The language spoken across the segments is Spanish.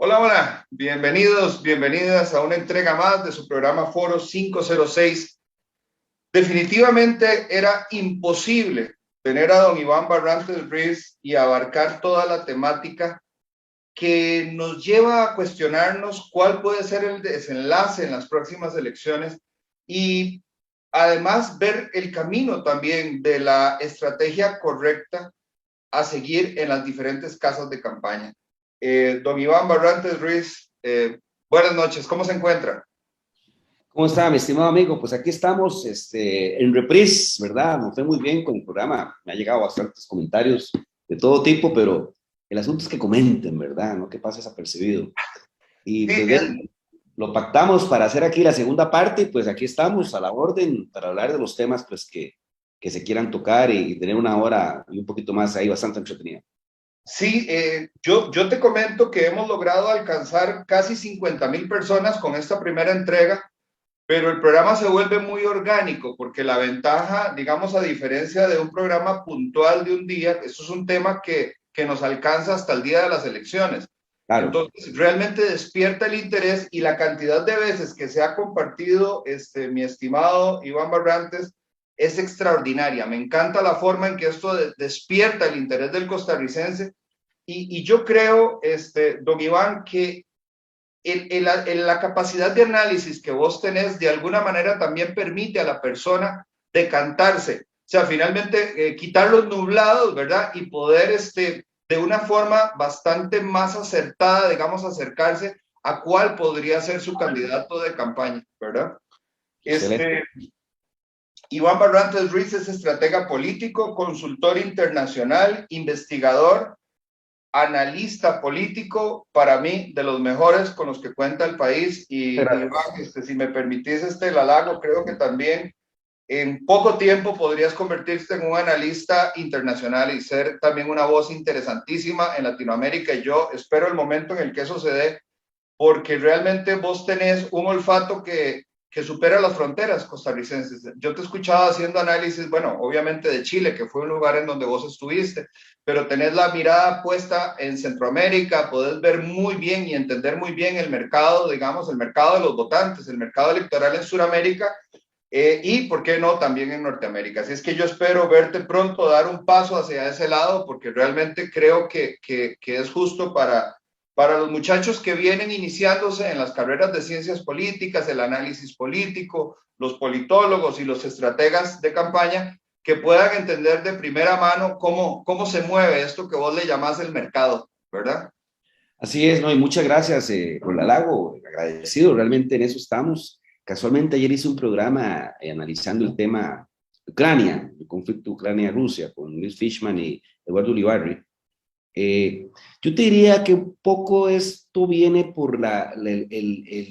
Hola, hola, bienvenidos, bienvenidas a una entrega más de su programa Foro 506. Definitivamente era imposible tener a don Iván Barrantes Ruiz y abarcar toda la temática que nos lleva a cuestionarnos cuál puede ser el desenlace en las próximas elecciones y además ver el camino también de la estrategia correcta a seguir en las diferentes casas de campaña. Don Iván Barrantes Ruiz, buenas noches, ¿cómo se encuentra? ¿Cómo está, mi estimado amigo? Pues aquí estamos en reprise, ¿verdad? Nos fue muy bien con el programa. Me ha llegado bastantes comentarios de todo tipo, pero el asunto es que comenten, ¿verdad? No que pase desapercibido. Y Sí, pues lo pactamos para hacer aquí la segunda parte, y pues aquí estamos a la orden para hablar de los temas pues que se quieran tocar y tener una hora y un poquito más ahí bastante entretenida. sí, yo te comento que hemos logrado alcanzar casi 50,000 personas con esta primera entrega, pero el programa se vuelve muy orgánico porque la ventaja, digamos, a diferencia de un programa puntual de un día, eso es un tema que nos alcanza hasta el día de las elecciones. Claro. Entonces, realmente despierta el interés y la cantidad de veces que se ha compartido, mi estimado Iván Barrantes, es extraordinaria. Me encanta la forma en que esto despierta el interés del costarricense y yo creo, don Iván, que la capacidad de análisis que vos tenés de alguna manera también permite a la persona decantarse, o sea, finalmente quitar los nublados, ¿verdad? Y poder, de una forma bastante más acertada, digamos, acercarse a cuál podría ser su candidato de campaña, ¿verdad? Excelente. Este, Iván Barrantes Ruiz es estratega político, consultor internacional, investigador, analista político, para mí, de los mejores con los que cuenta el país. Y Iván, Gracias. si me permitís el halago, creo que también en poco tiempo podrías convertirte en un analista internacional y ser también una voz interesantísima en Latinoamérica. Y yo espero el momento en el que eso se dé, porque realmente vos tenés un olfato que supera las fronteras costarricenses. Yo te escuchaba haciendo análisis, bueno, obviamente de Chile, que fue un lugar en donde vos estuviste, pero tenés la mirada puesta en Centroamérica, podés ver muy bien y entender muy bien el mercado, digamos, el mercado de los votantes, el mercado electoral en Sudamérica, y, ¿por qué no?, también en Norteamérica. Así es que yo espero verte pronto dar un paso hacia ese lado, porque realmente creo que es justo para los muchachos que vienen iniciándose en las carreras de ciencias políticas, el análisis político, los politólogos y los estrategas de campaña, que puedan entender de primera mano cómo se mueve esto que vos le llamás el mercado, ¿verdad? Así es, ¿no? Y muchas gracias por el halago, agradecido, realmente en eso estamos. Casualmente ayer hice un programa analizando el tema Ucrania, el conflicto Ucrania-Rusia, con Luis Fishman y Eduardo Ulibarri. Eh, yo te diría que un poco esto viene por la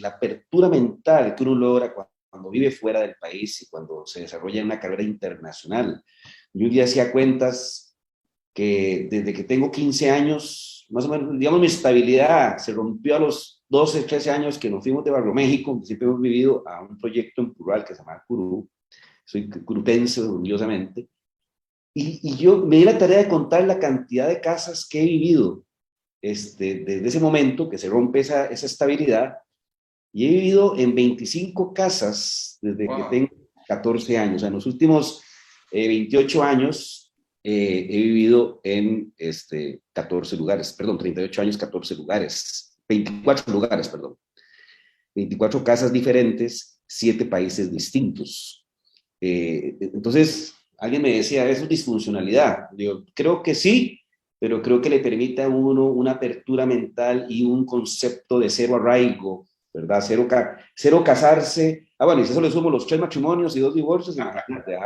apertura mental que uno logra cuando vive fuera del país y cuando se desarrolla en una carrera internacional. Yo un día hacía cuentas que desde que tengo 15 años, más o menos, digamos, mi estabilidad se rompió a los 12, 13 años que nos fuimos de Barrio México, siempre hemos vivido a un proyecto en Purual que se llama Curú, soy curutense orgullosamente, y yo me di la tarea de contar la cantidad de casas que he vivido desde ese momento que se rompe esa estabilidad, y he vivido en 25 casas desde que Wow. tengo 14 años. O sea, en los últimos 28 años he vivido en 14 lugares, perdón, 38 años, 14 lugares, 24 lugares, perdón. 24 casas diferentes, 7 países distintos. Entonces, alguien me decía, ¿eso es disfuncionalidad? Digo, creo que sí, pero creo que le permite a uno una apertura mental y un concepto de cero arraigo, ¿verdad? Cero casarse. Ah, bueno, y si eso le sumo los 3 matrimonios y 2 divorcios, imagínate,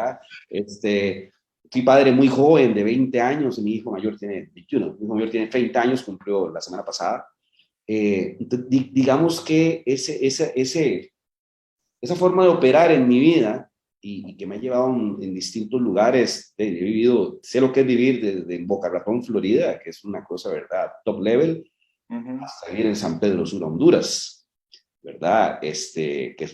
fui padre muy joven, de 20 años, y mi hijo mayor tiene 21, mi hijo mayor tiene 30 años, cumplió la semana pasada. Digamos que esa forma de operar en mi vida y que me ha llevado en distintos lugares. He vivido, sé lo que es vivir desde Boca Ratón, Florida, que es una cosa, ¿verdad? Top level, Uh -huh. hasta vivir en San Pedro Sula, Honduras, ¿verdad? Que es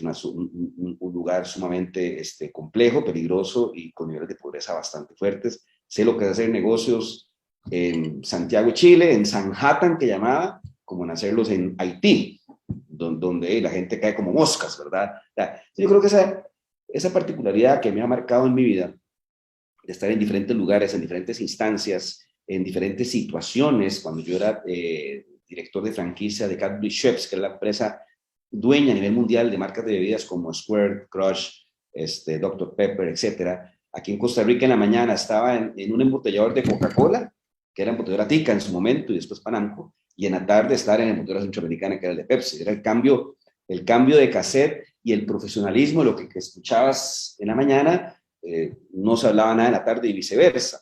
un lugar sumamente complejo, peligroso y con niveles de pobreza bastante fuertes. Sé lo que es hacer negocios en Santiago, Chile, en Sanhattan, que llamaba, como en hacerlos en Haití, donde la gente cae como moscas, ¿verdad? O sea, yo creo que esa particularidad que me ha marcado en mi vida, de estar en diferentes lugares, en diferentes instancias, en diferentes situaciones, cuando yo era director de franquicia de Cadbury Schweppes, que es la empresa dueña a nivel mundial de marcas de bebidas como Squirt, Crush, Dr. Pepper, etcétera. Aquí en Costa Rica en la mañana estaba en un embotellador de Coca-Cola, que era embotelladora Tica en su momento, y después Panamco, y en la tarde estar en embotelladora centroamericana, que era el de Pepsi. Era el cambio de cassette y el profesionalismo, lo que escuchabas en la mañana, no se hablaba nada en la tarde y viceversa.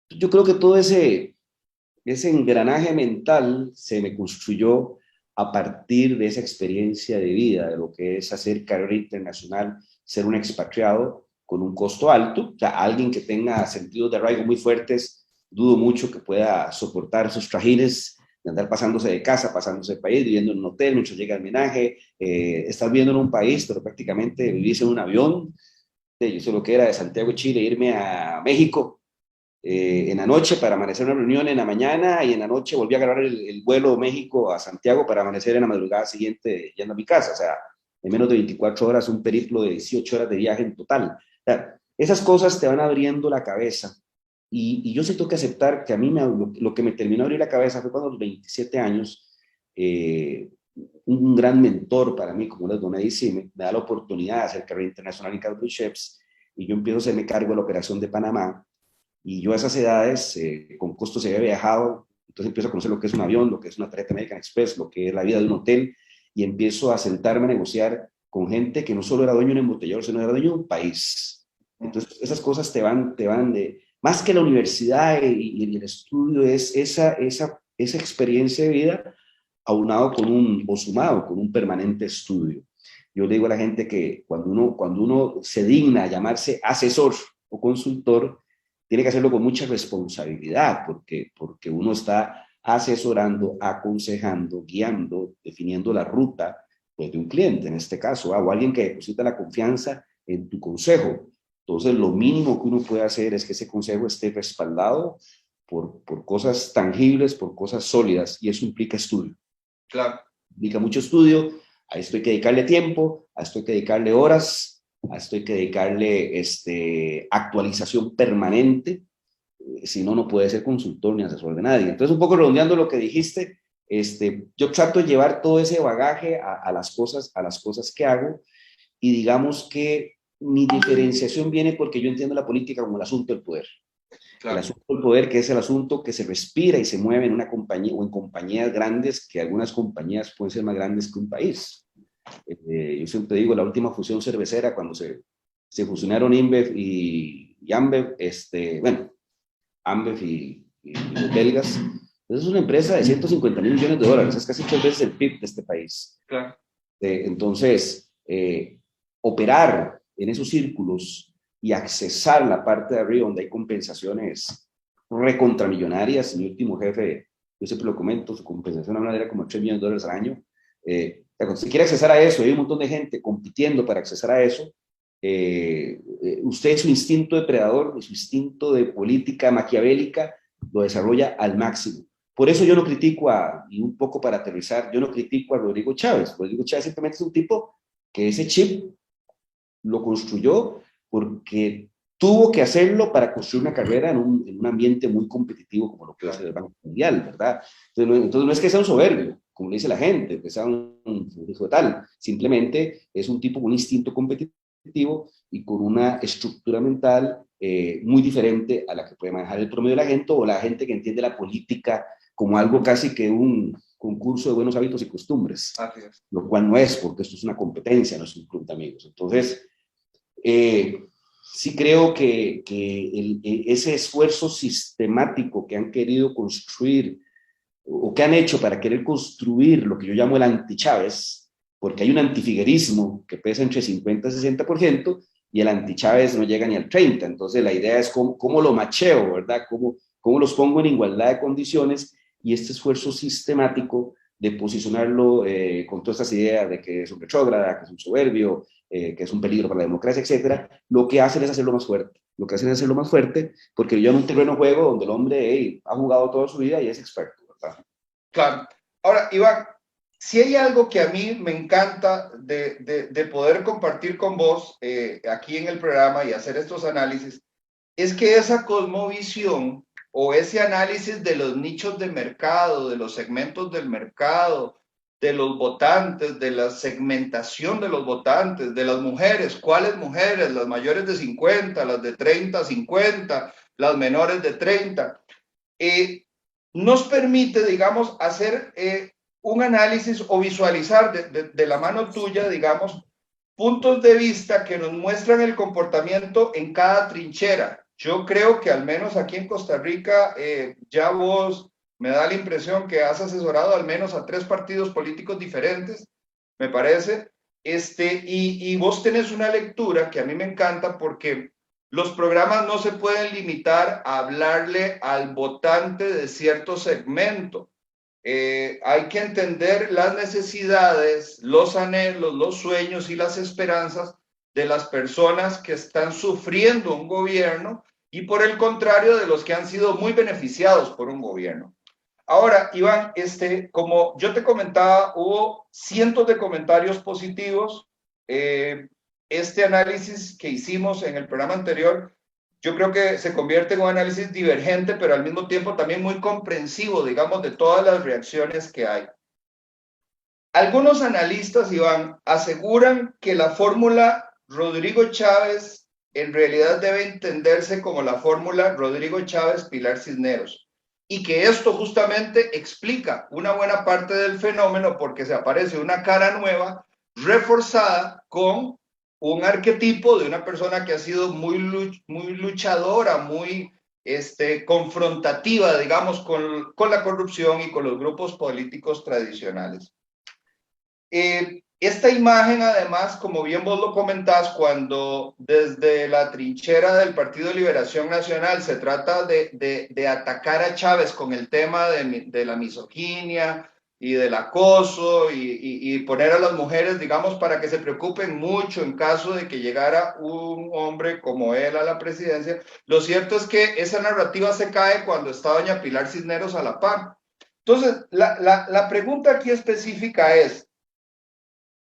Yo creo que todo ese engranaje mental se me construyó a partir de esa experiencia de vida, de lo que es hacer carrera internacional, ser un expatriado con un costo alto. O sea, alguien que tenga sentidos de arraigo muy fuertes, dudo mucho que pueda soportar esos trajines de andar pasándose de casa, pasándose de país, viviendo en un hotel mientras llega el homenaje, estar viviendo en un país, pero prácticamente vivís en un avión. Yo sé lo que era de Santiago de Chile, irme a México en la noche para amanecer una reunión en la mañana, y en la noche volví a agarrar el vuelo México a Santiago para amanecer en la madrugada siguiente yendo a mi casa. O sea, en menos de 24 horas, un periplo de 18 horas de viaje en total. O sea, esas cosas te van abriendo la cabeza, y yo sí tengo que aceptar que a mí lo que me terminó de abrir la cabeza fue cuando a los 27 años, un gran mentor para mí, como les doné, me da la oportunidad de hacer carrera internacional en Cadbury Schweppes, y yo empiezo a hacerme cargo de la operación de Panamá. Y yo a esas edades, con costos se había viajado, entonces empiezo a conocer lo que es un avión, lo que es una tarjeta American Express, lo que es la vida de un hotel, y empiezo a sentarme a negociar con gente que no solo era dueño de un embotellador, sino era dueño de un país. Entonces esas cosas te van de, más que la universidad y el estudio, es esa experiencia de vida aunado o sumado con un permanente estudio. Yo le digo a la gente que cuando uno se digna a llamarse asesor o consultor, tiene que hacerlo con mucha responsabilidad, porque uno está asesorando, aconsejando, guiando, definiendo la ruta, pues, de un cliente, en este caso, o alguien que deposita la confianza en tu consejo. Entonces, lo mínimo que uno puede hacer es que ese consejo esté respaldado por cosas tangibles, por cosas sólidas, y eso implica estudio. Claro. Implica mucho estudio, a esto hay que dedicarle tiempo, a esto hay que dedicarle horas, a esto hay que dedicarle actualización permanente, si no, no puede ser consultor ni asesor de nadie. Entonces, un poco redondeando lo que dijiste, yo trato de llevar todo ese bagaje a las cosas que hago, y digamos que mi diferenciación viene porque yo entiendo la política como el asunto del poder. Claro. El asunto del poder, que es el asunto que se respira y se mueve en una compañía o en compañías grandes, que algunas compañías pueden ser más grandes que un país. Yo siempre digo, la última fusión cervecera, cuando se fusionaron InBev y Ambev, Ambev y los belgas, es una empresa de 150,000 millones de dólares, es casi 3 veces el PIB de este país. Claro. Entonces, operar en esos círculos y accesar la parte de arriba donde hay compensaciones recontramillonarias. Mi último jefe, yo siempre lo comento, su compensación anual era como $3 millones al año. Cuando se quiere accesar a eso, hay un montón de gente compitiendo para accesar a eso, usted su instinto depredador, su instinto de política maquiavélica, lo desarrolla al máximo. Por eso yo no critico y un poco para aterrizar, yo no critico a Rodrigo Chávez. Rodrigo Chávez simplemente es un tipo que ese chip lo construyó porque tuvo que hacerlo para construir una carrera en un ambiente muy competitivo como lo que es el Banco Mundial, ¿verdad? Entonces no es que sea un soberbio, como le dice la gente, que sea un hijo de tal, simplemente es un tipo con un instinto competitivo y con una estructura mental muy diferente a la que puede manejar el promedio de la gente, o la gente que entiende la política como algo casi que un concurso de buenos hábitos y costumbres, lo cual no es, porque esto es una competencia, no es un club de amigos. Entonces, sí creo que ese esfuerzo sistemático que han querido construir, o que han hecho para querer construir lo que yo llamo el anti-Chávez, porque hay un antifiguerismo que pesa entre 50 y 60%, y el anti-Chávez no llega ni al 30%. Entonces la idea es cómo lo macheo, ¿verdad? Cómo los pongo en igualdad de condiciones, y este esfuerzo sistemático de posicionarlo con todas estas ideas de que es un retrógrada, que es un soberbio, que es un peligro para la democracia, etcétera, lo que hacen es hacerlo más fuerte. Lo que hacen es hacerlo más fuerte, porque yo en un terreno de juego donde el hombre ha jugado toda su vida y es experto, ¿verdad? Claro. Ahora, Iván, si hay algo que a mí me encanta de poder compartir con vos aquí en el programa y hacer estos análisis, es que esa cosmovisión o ese análisis de los nichos de mercado, de los segmentos del mercado, de los votantes, de la segmentación de los votantes, de las mujeres, ¿cuáles mujeres? Las mayores de 50, las de 30 a 50, las menores de 30. Nos permite, digamos, hacer un análisis o visualizar de la mano tuya, digamos, puntos de vista que nos muestran el comportamiento en cada trinchera. Yo creo que al menos aquí en Costa Rica, ya vos me da la impresión que has asesorado al menos a 3 partidos políticos diferentes, me parece, y vos tenés una lectura que a mí me encanta porque los programas no se pueden limitar a hablarle al votante de cierto segmento. Hay que entender las necesidades, los anhelos, los sueños y las esperanzas de las personas que están sufriendo un gobierno y por el contrario de los que han sido muy beneficiados por un gobierno. Ahora, Iván, como yo te comentaba, hubo cientos de comentarios positivos. Este análisis que hicimos en el programa anterior, yo creo que se convierte en un análisis divergente, pero al mismo tiempo también muy comprensivo, digamos, de todas las reacciones que hay. Algunos analistas, Iván, aseguran que la fórmula Rodrigo Chávez en realidad debe entenderse como la fórmula Rodrigo Chávez-Pilar Cisneros y que esto justamente explica una buena parte del fenómeno porque se aparece una cara nueva reforzada con un arquetipo de una persona que ha sido muy luchadora, muy confrontativa, digamos, con la corrupción y con los grupos políticos tradicionales. Esta imagen, además, como bien vos lo comentás, cuando desde la trinchera del Partido de Liberación Nacional se trata de atacar a Chávez con el tema de la misoginia y del acoso y poner a las mujeres, digamos, para que se preocupen mucho en caso de que llegara un hombre como él a la presidencia, lo cierto es que esa narrativa se cae cuando está doña Pilar Cisneros a la par. Entonces, la pregunta aquí específica es,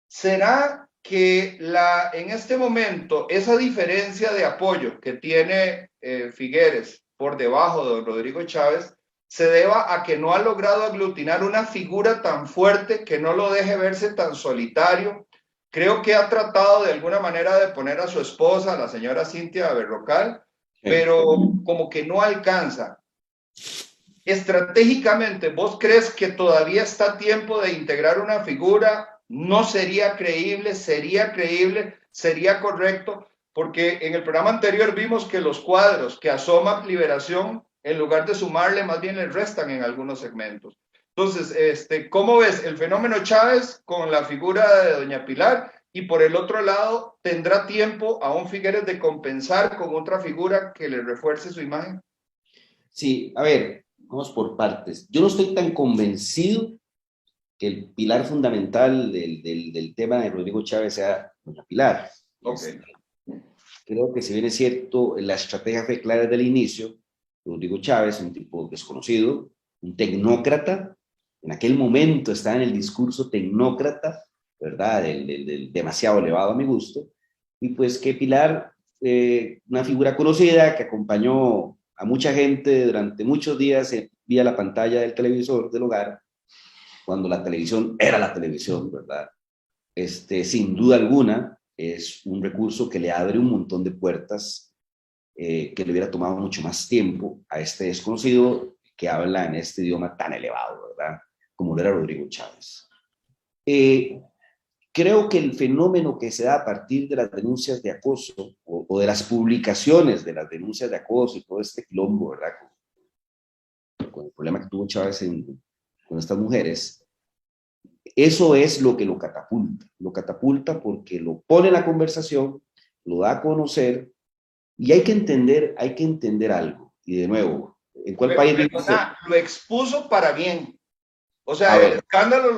¿será que en este momento esa diferencia de apoyo que tiene Figueres por debajo de don Rodrigo Chávez se deba a que no ha logrado aglutinar una figura tan fuerte que no lo deje verse tan solitario? Creo que ha tratado de alguna manera de poner a su esposa, la señora Cintia Berrocal, pero como que no alcanza. Estratégicamente, ¿vos crees que todavía está a tiempo de integrar una figura? ¿No sería creíble? ¿Sería creíble? ¿Sería correcto? Porque en el programa anterior vimos que los cuadros que asoma Liberación, en lugar de sumarle, más bien le restan en algunos segmentos. Entonces, ¿cómo ves el fenómeno Chávez con la figura de doña Pilar? Y por el otro lado, ¿tendrá tiempo aún Figueres de compensar con otra figura que le refuerce su imagen? Sí, a ver, vamos por partes. Yo no estoy tan convencido que el pilar fundamental del tema de Rodrigo Chávez sea doña Pilar. Okay. Creo que si bien es cierto, la estrategia fue clara desde el inicio. Rodrigo Chávez, un tipo desconocido, un tecnócrata, en aquel momento estaba en el discurso tecnócrata, ¿verdad? Del demasiado elevado a mi gusto, y pues que Pilar, una figura conocida que acompañó a mucha gente durante muchos días vía la pantalla del televisor del hogar, cuando la televisión era la televisión, ¿verdad? Sin duda alguna, es un recurso que le abre un montón de puertas que le hubiera tomado mucho más tiempo a este desconocido que habla en este idioma tan elevado, ¿verdad? Como lo era Rodrigo Chávez. Creo que el fenómeno que se da a partir de las denuncias de acoso o de las publicaciones de las denuncias de acoso y todo este quilombo, ¿verdad? Con el problema que tuvo Chávez con estas mujeres, eso es lo que lo catapulta. Lo catapulta porque lo pone en la conversación, lo da a conocer y hay que entender algo. Y de nuevo, ¿en cuál país vive usted? Lo expuso para bien. O sea, el escándalo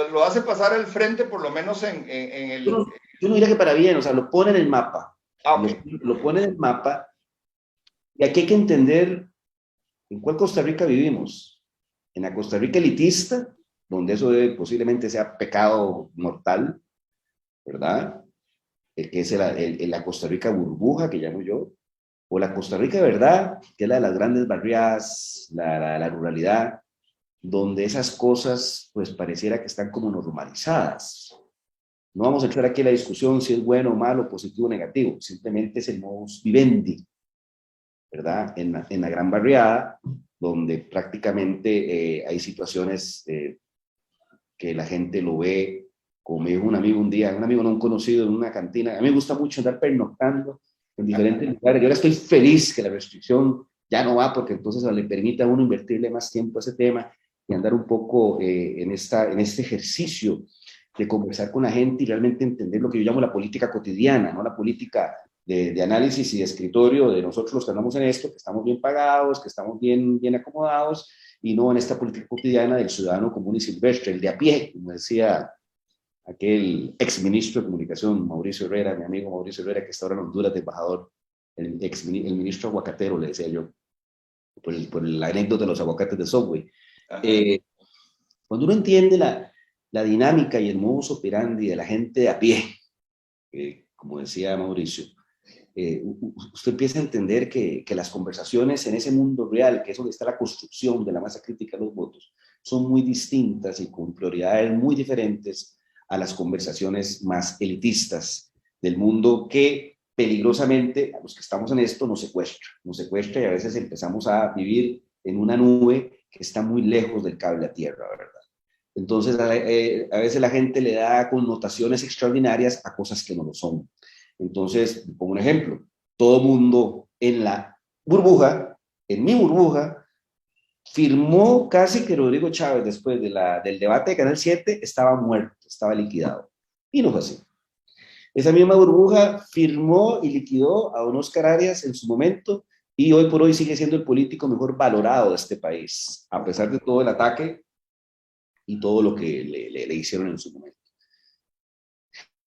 lo hace pasar al frente, por lo menos en el... Yo no diría que para bien, o sea, lo pone en el mapa. Okay. Lo pone en el mapa y aquí hay que entender en cuál Costa Rica vivimos. En la Costa Rica elitista, donde eso posiblemente sea pecado mortal, ¿verdad? Que es la Costa Rica burbuja, que llamo yo, o la Costa Rica de verdad, que es la de las grandes barriadas, la ruralidad, donde esas cosas pues pareciera que están como normalizadas. No vamos a entrar aquí en la discusión si es bueno o malo, positivo o negativo, simplemente es el modus vivendi, ¿verdad? En la gran barriada, donde prácticamente hay situaciones que la gente lo ve, como me dijo un amigo un día, un amigo no conocido en una cantina. A mí me gusta mucho andar pernoctando en diferentes lugares. Yo ahora estoy feliz que la restricción ya no va, porque entonces le permite a uno invertirle más tiempo a ese tema y andar un poco en este ejercicio de conversar con la gente y realmente entender lo que yo llamo la política cotidiana, no la política de análisis y de escritorio de nosotros los que andamos en esto, que estamos bien pagados, que estamos bien acomodados, y no en esta política cotidiana del ciudadano común y silvestre, el de a pie, como decía aquel ex ministro de Comunicación, Mauricio Herrera, mi amigo Mauricio Herrera, que está ahora en Honduras de embajador, el ministro aguacatero, le decía yo, por la anécdota de los aguacates de Subway. Cuando uno entiende la dinámica y el modus operandi de la gente de a pie, como decía Mauricio, usted empieza a entender que las conversaciones en ese mundo real, que es donde está la construcción de la masa crítica de los votos, son muy distintas y con prioridades muy diferentes a las conversaciones más elitistas del mundo que peligrosamente a los que estamos en esto nos secuestra y a veces empezamos a vivir en una nube que está muy lejos del cable a tierra, ¿verdad? Entonces a veces la gente le da connotaciones extraordinarias a cosas que no lo son. Entonces, pongo un ejemplo, todo mundo en la burbuja, en mi burbuja, firmó casi que Rodrigo Chávez después del debate de Canal 7 estaba muerto, estaba liquidado. Y no fue así. Esa misma burbuja firmó y liquidó a don Oscar Arias en su momento y hoy por hoy sigue siendo el político mejor valorado de este país, a pesar de todo el ataque y todo lo que le hicieron en su momento.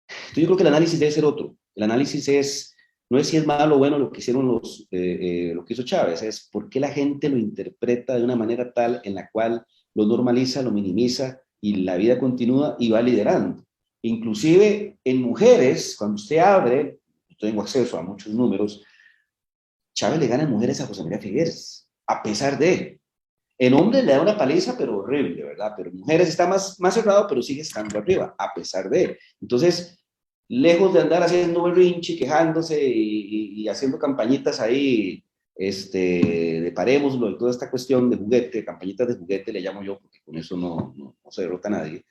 Entonces yo creo que el análisis debe ser otro. El análisis no es si es malo o bueno lo que hicieron lo que hizo Chávez, es por qué la gente lo interpreta de una manera tal en la cual lo normaliza, lo minimiza y la vida continúa y va liderando. Inclusive en mujeres, cuando usted abre, yo tengo acceso a muchos números, Chávez le gana en mujeres a José María Figueres, a pesar de. En hombres le da una paliza, pero horrible, ¿verdad? Pero en mujeres está más cerrado, pero sigue estando arriba, a pesar de. Entonces, lejos de andar haciendo berrinche, quejándose y haciendo campañitas ahí, de parémoslo y toda esta cuestión de juguete, campañitas de juguete le llamo yo, porque con eso no se derrota a nadie.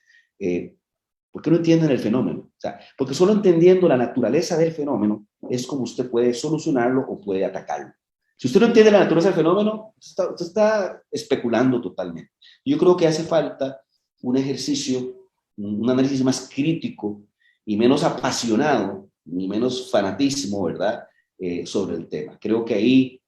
¿Por qué no entienden el fenómeno? O sea, porque solo entendiendo la naturaleza del fenómeno es como usted puede solucionarlo o puede atacarlo. Si usted no entiende la naturaleza del fenómeno, usted está especulando totalmente. Yo creo que hace falta un ejercicio, un análisis más crítico y menos apasionado, ni menos fanatismo, ¿verdad? Sobre el tema. Creo que ahí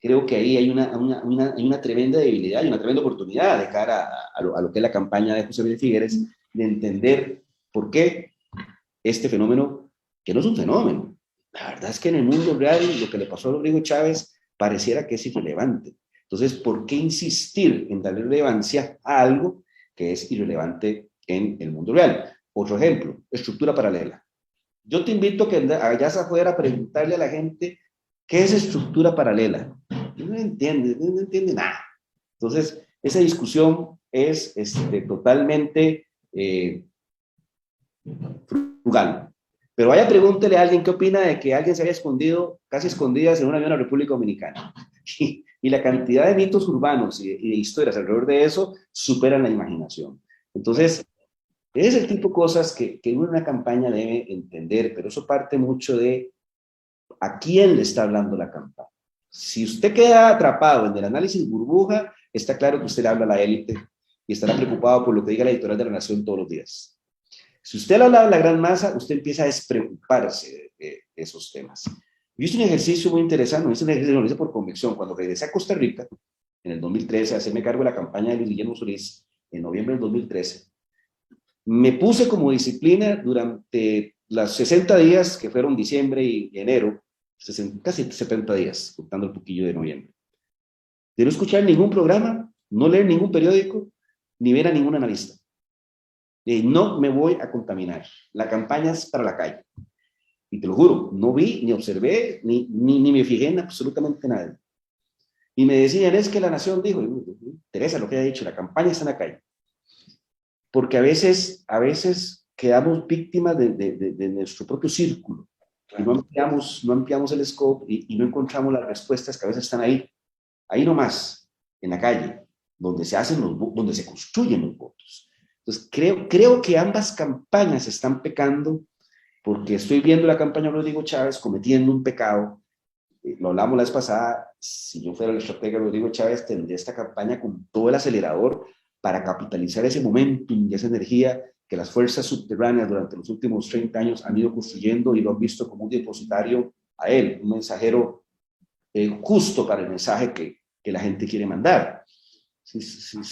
hay una tremenda debilidad y una tremenda oportunidad de cara a lo que es la campaña de José María Figueres, de entender por qué este fenómeno, que no es un fenómeno. La verdad es que en el mundo real lo que le pasó a Rodrigo Chávez pareciera que es irrelevante. Entonces, ¿por qué insistir en darle relevancia a algo que es irrelevante en el mundo real? Otro ejemplo, estructura paralela. Yo te invito a que vayas afuera a preguntarle a la gente qué es estructura paralela. No entiende nada. Entonces, esa discusión es totalmente frugal. Pero vaya, pregúntele a alguien qué opina de que alguien se haya escondido, casi escondidas, en un avión a la República Dominicana. Y la cantidad de mitos urbanos y de historias alrededor de eso superan la imaginación. Entonces, es el tipo de cosas que una campaña debe entender, pero eso parte mucho de a quién le está hablando la campaña. Si usted queda atrapado en el análisis burbuja, está claro que usted le habla a la élite y estará preocupado por lo que diga la editorial de La Nación todos los días. Si usted le habla a la gran masa, usted empieza a despreocuparse de esos temas. Yo hice un ejercicio muy interesante, lo hice por convicción. Cuando regresé a Costa Rica, en el 2013, a hacerme cargo de la campaña de Luis Guillermo Solís, en noviembre del 2013, me puse como disciplina durante los 60 días, que fueron diciembre y enero, casi 70 días, contando el poquillo de noviembre, de no escuchar ningún programa, no leer ningún periódico ni ver a ningún analista. No me voy a contaminar. La campaña es para la calle. Y te lo juro, no vi, ni observé, ni me fijé en absolutamente nada. Y me decían, es que la nación dijo, Teresa, lo que ha dicho, la campaña está en la calle. Porque a veces quedamos víctimas de nuestro propio círculo. Claro. Y no ampliamos el scope y no encontramos las respuestas que a veces están ahí nomás, en la calle, donde se construyen los votos. Entonces, creo que ambas campañas están pecando, porque estoy viendo la campaña de Rodrigo Chávez cometiendo un pecado. Lo hablamos la vez pasada, si yo fuera el estratega Rodrigo Chávez, tendría esta campaña con todo el acelerador para capitalizar ese momentum y esa energía que las fuerzas subterráneas durante los últimos 30 años han ido construyendo y lo han visto como un depositario a él, un mensajero justo para el mensaje que la gente quiere mandar. Si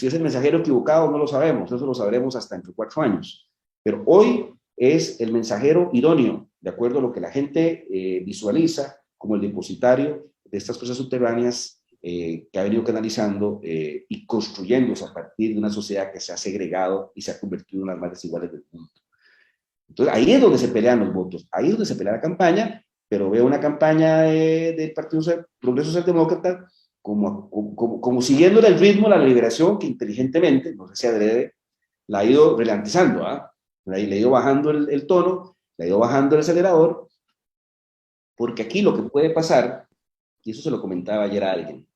es el mensajero equivocado, no lo sabemos, eso lo sabremos hasta entre 4 años. Pero hoy es el mensajero idóneo, de acuerdo a lo que la gente visualiza como el depositario de estas fuerzas subterráneas que ha venido canalizando y construyéndose a partir de una sociedad que se ha segregado y se ha convertido en las más desiguales del mundo. Entonces, ahí es donde se pelean los votos, ahí es donde se pelea la campaña, pero veo una campaña del Partido Progreso Socialdemócrata como siguiendo el ritmo de la liberación que inteligentemente, no sé si adrede, la ha ido ralentizando, le ha ido bajando el tono, le ha ido bajando el acelerador, porque aquí lo que puede pasar, y eso se lo comentaba ayer a alguien,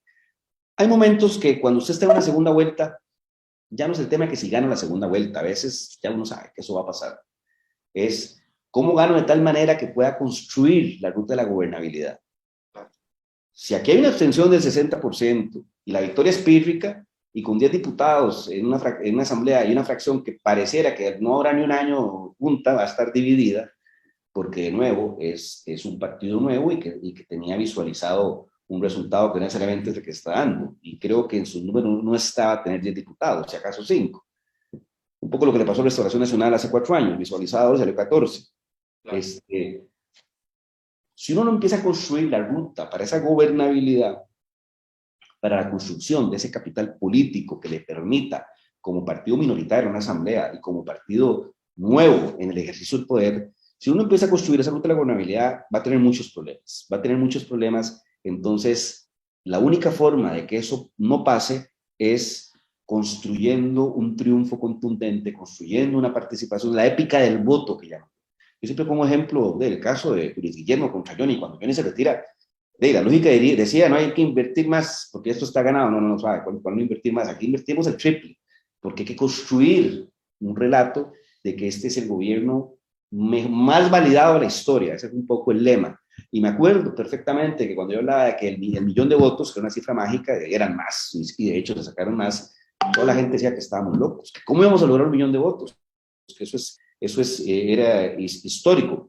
hay momentos que cuando usted está en una segunda vuelta, ya no es el tema que si gana la segunda vuelta, a veces ya uno sabe que eso va a pasar, es cómo gano de tal manera que pueda construir la ruta de la gobernabilidad. Si aquí hay una abstención del 60% y la victoria es pírrica, y con 10 diputados en una asamblea y una fracción que pareciera que no habrá ni un año junta, va a estar dividida, porque de nuevo es un partido nuevo y que tenía visualizado un resultado que no necesariamente es el que está dando, y creo que en sus números no estaba a tener 10 diputados, si acaso 5. Un poco lo que le pasó a Restauración Nacional hace 4 años, visualizado salió 14. Claro. Si uno no empieza a construir la ruta para esa gobernabilidad, para la construcción de ese capital político que le permita, como partido minoritario en una asamblea y como partido nuevo en el ejercicio del poder, si uno empieza a construir esa ruta de la gobernabilidad, va a tener muchos problemas. Va a tener muchos problemas. Entonces, la única forma de que eso no pase es construyendo un triunfo contundente, construyendo una participación, la épica del voto que llaman. Yo siempre pongo ejemplo del caso de Luis Guillermo contra Johnny. Cuando Johnny se retira, la lógica decía, no hay que invertir más porque esto está ganado. No, sabe, ¿cuándo no invertir más? Aquí invertimos el triple, porque hay que construir un relato de que este es el gobierno más validado de la historia. Ese es un poco el lema. Y me acuerdo perfectamente que cuando yo hablaba de que el millón de votos, que era una cifra mágica, eran más, y de hecho se sacaron más, toda la gente decía que estábamos locos. ¿Cómo íbamos a lograr 1 millón de votos? Que eso era histórico.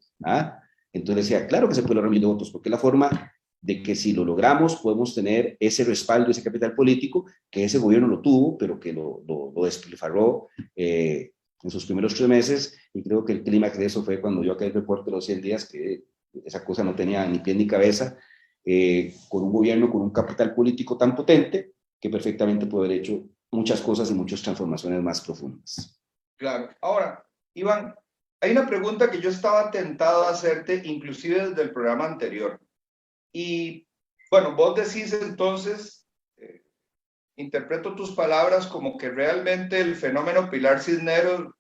Entonces decía, claro que se puede lograr 1 millón de votos, porque es la forma de que si lo logramos podemos tener ese respaldo, ese capital político, que ese gobierno lo tuvo, pero que lo despilfarró en sus primeros 3 meses, y creo que el clímax de eso fue cuando dio aquel reporte de los 100 días, que esa cosa no tenía ni pie ni cabeza, con un gobierno con un capital político tan potente, que perfectamente puede haber hecho muchas cosas y muchas transformaciones más profundas. Claro. Ahora, Iván, hay una pregunta que yo estaba tentado a hacerte, inclusive desde el programa anterior. Y bueno, vos decís entonces, interpreto tus palabras como que realmente el fenómeno Pilar Cisneros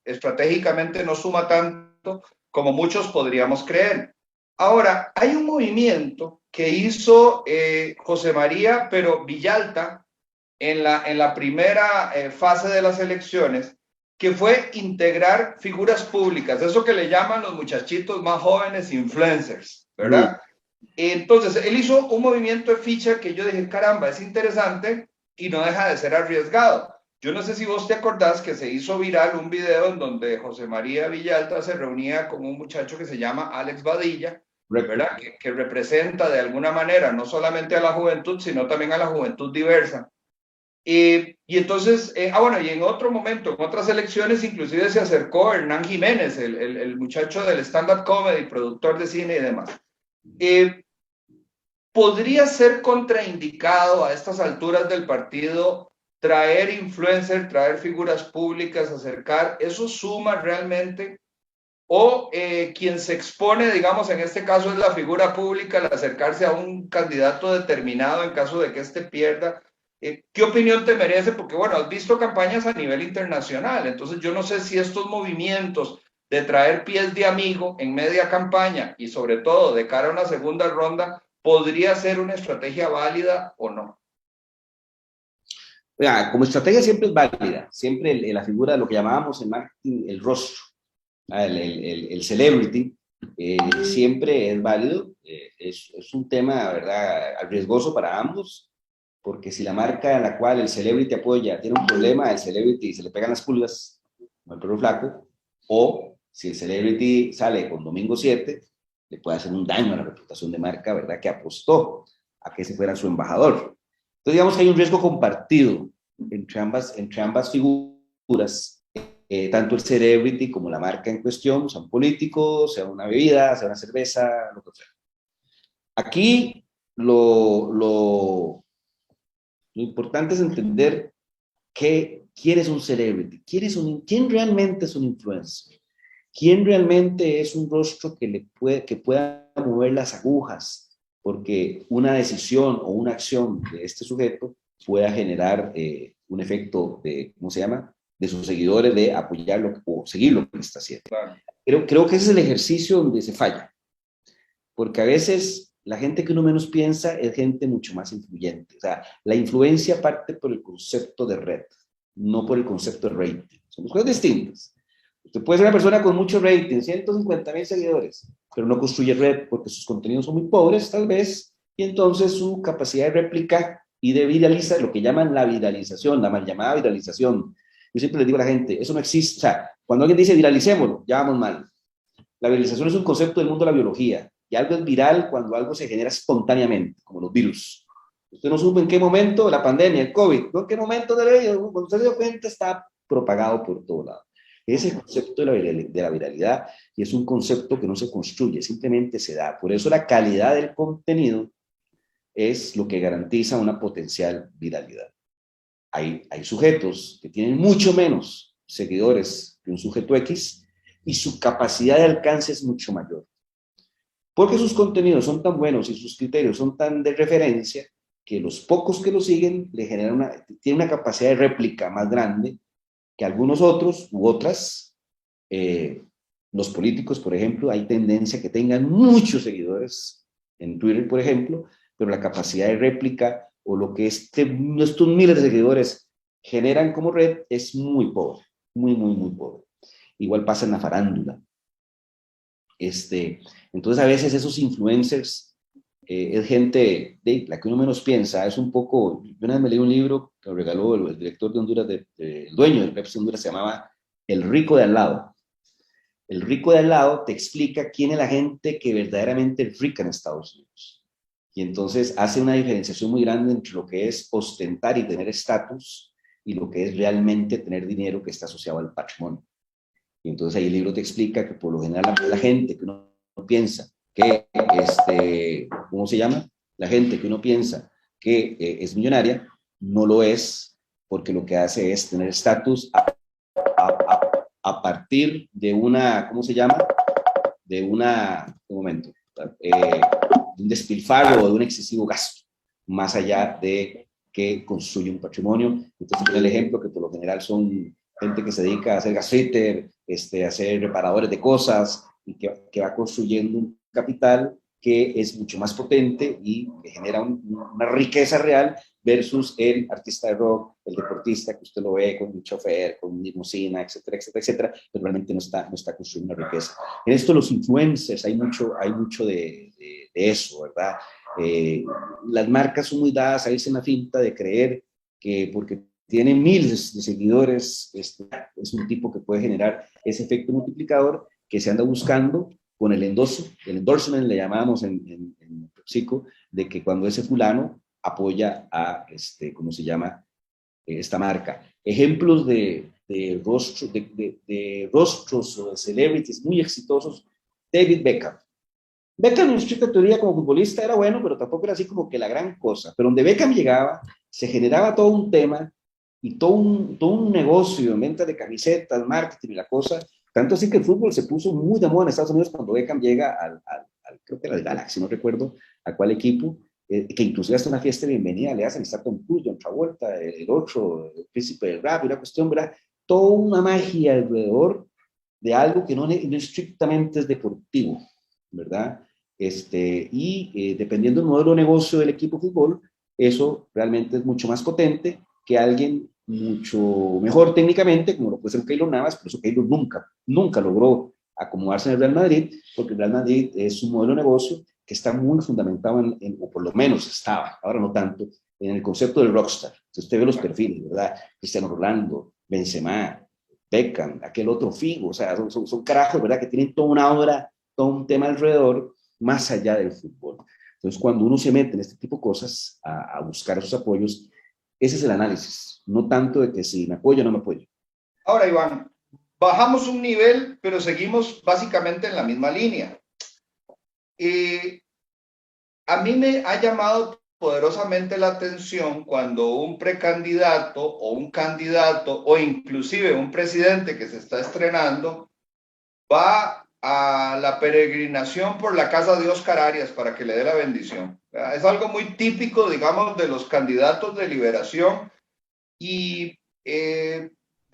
estratégicamente no suma tanto como muchos podríamos creer. Ahora, hay un movimiento que hizo José María, pero Villalta, en la primera fase de las elecciones, que fue integrar figuras públicas, eso que le llaman los muchachitos más jóvenes influencers, ¿verdad? Entonces, él hizo un movimiento de ficha que yo dije, caramba, es interesante y no deja de ser arriesgado. Yo no sé si vos te acordás que se hizo viral un video en donde José María Villalta se reunía con un muchacho que se llama Alex Badilla, ¿verdad? Que representa de alguna manera no solamente a la juventud, sino también a la juventud diversa. Y entonces, bueno, y en otro momento, en otras elecciones, inclusive se acercó Hernán Jiménez, el muchacho del stand-up comedy, productor de cine y demás. ¿Podría ser contraindicado a estas alturas del partido traer influencers, traer figuras públicas, acercar, ¿eso suma realmente? O quien se expone, digamos, en este caso es la figura pública, al acercarse a un candidato determinado en caso de que éste pierda. ¿Qué opinión te merece? Porque, bueno, has visto campañas a nivel internacional, entonces yo no sé si estos movimientos de traer pies de amigo en media campaña y sobre todo de cara a una segunda ronda, podría ser una estrategia válida o no. Como estrategia siempre es válida, siempre la figura de lo que llamábamos en marketing el rostro, el celebrity, siempre es válido, es un tema, ¿verdad?, riesgoso para ambos, porque si la marca en la cual el celebrity apoya tiene un problema, el celebrity se le pegan las pulgas, como el perro flaco, o si el celebrity sale con Domingo 7, le puede hacer un daño a la reputación de marca, ¿verdad?, que apostó a que ese fuera su embajador. Entonces, digamos que hay un riesgo compartido entre ambas figuras, tanto el celebrity como la marca en cuestión, sea un político, sea una bebida, sea una cerveza, lo que sea. Aquí lo importante es entender quién es un celebrity, quién realmente es un influencer, quién realmente es un rostro que pueda mover las agujas, porque una decisión o una acción de este sujeto pueda generar un efecto de, ¿cómo se llama?, de sus seguidores, de apoyarlo o seguir lo que está haciendo. Claro. Creo que ese es el ejercicio donde se falla, porque a veces la gente que uno menos piensa es gente mucho más influyente. O sea, la influencia parte por el concepto de red, no por el concepto de rating. Son cosas distintas. Usted puede ser una persona con mucho rating, 150,000 seguidores, pero no construye red porque sus contenidos son muy pobres, tal vez, y entonces su capacidad de réplica y de viralizar, lo que llaman la viralización, la mal llamada viralización. Yo siempre les digo a la gente, eso no existe. O sea, cuando alguien dice viralicémoslo, ya vamos mal. La viralización es un concepto del mundo de la biología, y algo es viral cuando algo se genera espontáneamente, como los virus. Usted no supo en qué momento la pandemia, el COVID, ¿no? ¿En qué momento de la vida? Cuando usted se dio cuenta, está propagado por todo lado. Ese es el concepto de la viralidad, y es un concepto que no se construye, simplemente se da. Por eso la calidad del contenido es lo que garantiza una potencial viralidad. Hay sujetos que tienen mucho menos seguidores que un sujeto X, y su capacidad de alcance es mucho mayor. Porque sus contenidos son tan buenos y sus criterios son tan de referencia que los pocos que lo siguen le generan tienen una capacidad de réplica más grande que algunos otros u otras. Los políticos, por ejemplo, hay tendencia a que tengan muchos seguidores en Twitter, por ejemplo, pero la capacidad de réplica o lo que estos miles de seguidores generan como red es muy pobre, muy pobre. Igual pasa en la farándula. Entonces a veces esos influencers es gente de la que uno menos piensa, es un poco, yo una vez me leí un libro que lo regaló el director de Honduras, el dueño del Pepsi de Honduras, se llamaba El rico de al lado. El rico de al lado te explica quién es la gente que verdaderamente es rica en Estados Unidos. Y entonces hace una diferenciación muy grande entre lo que es ostentar y tener estatus y lo que es realmente tener dinero que está asociado al patrimonio. Y entonces ahí el libro te explica que por lo general la gente que uno piensa que, ¿cómo se llama? La gente que uno piensa que es millonaria, no lo es, porque lo que hace es tener estatus a partir de una, ¿cómo se llama? Un momento, de un despilfarro o de un excesivo gasto, más allá de que construye un patrimonio. Entonces, el ejemplo que por lo general son gente que se dedica a hacer gasfitter, a ser reparadores de cosas, y que va construyendo un capital que es mucho más potente y que genera una riqueza real versus el artista de rock, el deportista que usted lo ve con un chofer, con limusina, etcétera, etcétera, etcétera, pero realmente no está construyendo una riqueza. En esto los influencers, hay mucho de eso, ¿verdad? Las marcas son muy dadas a irse en la finta de creer que porque tiene miles de seguidores, es un tipo que puede generar ese efecto multiplicador que se anda buscando con el endorsement le llamamos en psico, de que cuando ese fulano apoya a, ¿cómo se llama?, esta marca. Ejemplos de rostros o de celebrities muy exitosos: David Beckham. Beckham en estricta teoría como futbolista era bueno, pero tampoco era así como que la gran cosa. Pero donde Beckham llegaba, se generaba todo un tema y todo un negocio en venta de camisetas, marketing y la cosa. Tanto así que el fútbol se puso muy de moda en Estados Unidos cuando Beckham llega creo que era el Galaxy, no recuerdo a cuál equipo, que inclusive hasta una fiesta de bienvenida le hacen, está Tom Cruise, John Travolta, el otro, el príncipe del rap, y una cuestión, ¿verdad? Toda una magia alrededor de algo que no estrictamente es deportivo, ¿verdad? Dependiendo del modelo de negocio del equipo de fútbol, eso realmente es mucho más potente que alguien mucho mejor técnicamente, como lo puede ser Keylor Navas. Por eso Keylor nunca logró acomodarse en el Real Madrid, porque el Real Madrid es un modelo de negocio que está muy fundamentado o por lo menos estaba, ahora no tanto, en el concepto del rockstar. Si usted ve los perfiles, ¿verdad? Cristiano Ronaldo, Benzema, Beckham, aquel otro Figo, o sea, son carajos, ¿verdad? Que tienen toda una obra, todo un tema alrededor, más allá del fútbol. Entonces, cuando uno se mete en este tipo de cosas, a buscar esos apoyos, ese es el análisis, no tanto de que si me apoyo o no me apoyo. Ahora, Iván, bajamos un nivel, pero seguimos básicamente en la misma línea. A mí me ha llamado poderosamente la atención cuando un precandidato o un candidato o inclusive un presidente que se está estrenando va a la peregrinación por la casa de Oscar Arias para que le dé la bendición. Es algo muy típico, digamos, de los candidatos de liberación y de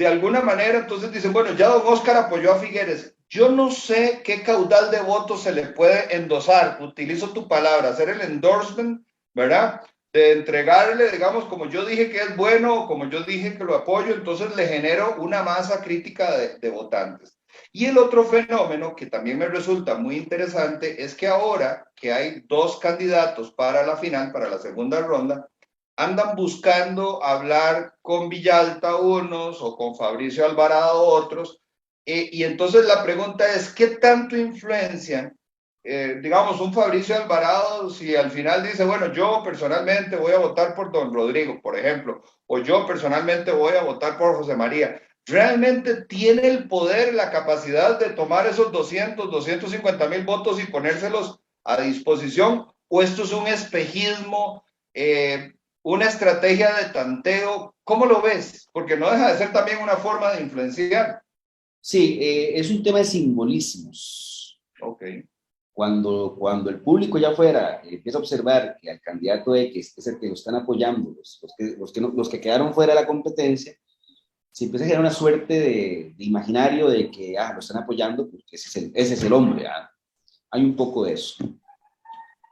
alguna manera entonces dicen, bueno, ya don Oscar apoyó a Figueres. Yo no sé qué caudal de votos se le puede endosar, utilizo tu palabra, hacer el endorsement, ¿verdad? De entregarle, digamos, como yo dije que es bueno, como yo dije que lo apoyo, entonces le genero una masa crítica de votantes. Y el otro fenómeno que también me resulta muy interesante es que ahora que hay dos candidatos para la final, para la segunda ronda, andan buscando hablar con Villalta unos o con Fabricio Alvarado otros, y entonces la pregunta es, ¿qué tanto influencian, digamos, un Fabricio Alvarado si al final dice, bueno, yo personalmente voy a votar por don Rodrigo, por ejemplo, o yo personalmente voy a votar por José María? ¿Realmente tiene el poder, la capacidad de tomar esos 250,000 votos y ponérselos a disposición? ¿O esto es un espejismo, una estrategia de tanteo? ¿Cómo lo ves? Porque no deja de ser también una forma de influenciar. Sí, es un tema de simbolismos. Ok. Cuando el público ya afuera empieza a observar que al candidato X es el que lo están apoyando, los que quedaron fuera de la competencia, se empieza a generar una suerte de imaginario de que lo están apoyando porque ese es el hombre. Hay un poco de eso. No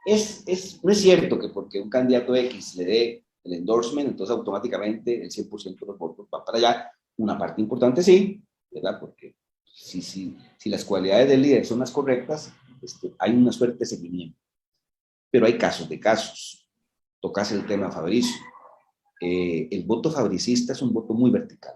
es cierto que porque un candidato X le dé el endorsement, entonces automáticamente el 100% de los votos va para allá. Una parte importante sí, ¿verdad? Porque si las cualidades del líder son las correctas, hay una suerte de seguimiento. Pero hay casos de casos. Tocas el tema, Fabricio. El voto fabricista es un voto muy vertical,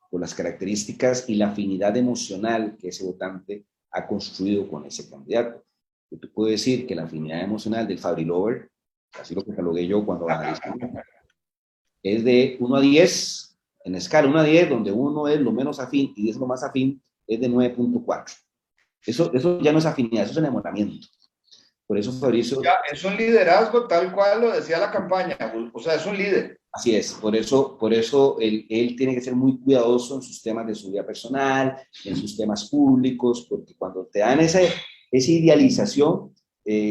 por las características y la afinidad emocional que ese votante ha construido con ese candidato. Yo te puedo decir que la afinidad emocional del Fabri Lover, así lo catalogué yo cuando analicé, es de 1 a 10, en escala 1 a 10, donde 1 es lo menos afín y 10 es lo más afín, es de 9.4. Eso ya no es afinidad, eso es enamoramiento. Por eso Fabricio... Ya, es un liderazgo tal cual lo decía la campaña, o sea, es un líder. Así es, por eso él tiene que ser muy cuidadoso en sus temas de su vida personal, en sus temas públicos, porque cuando te dan esa idealización,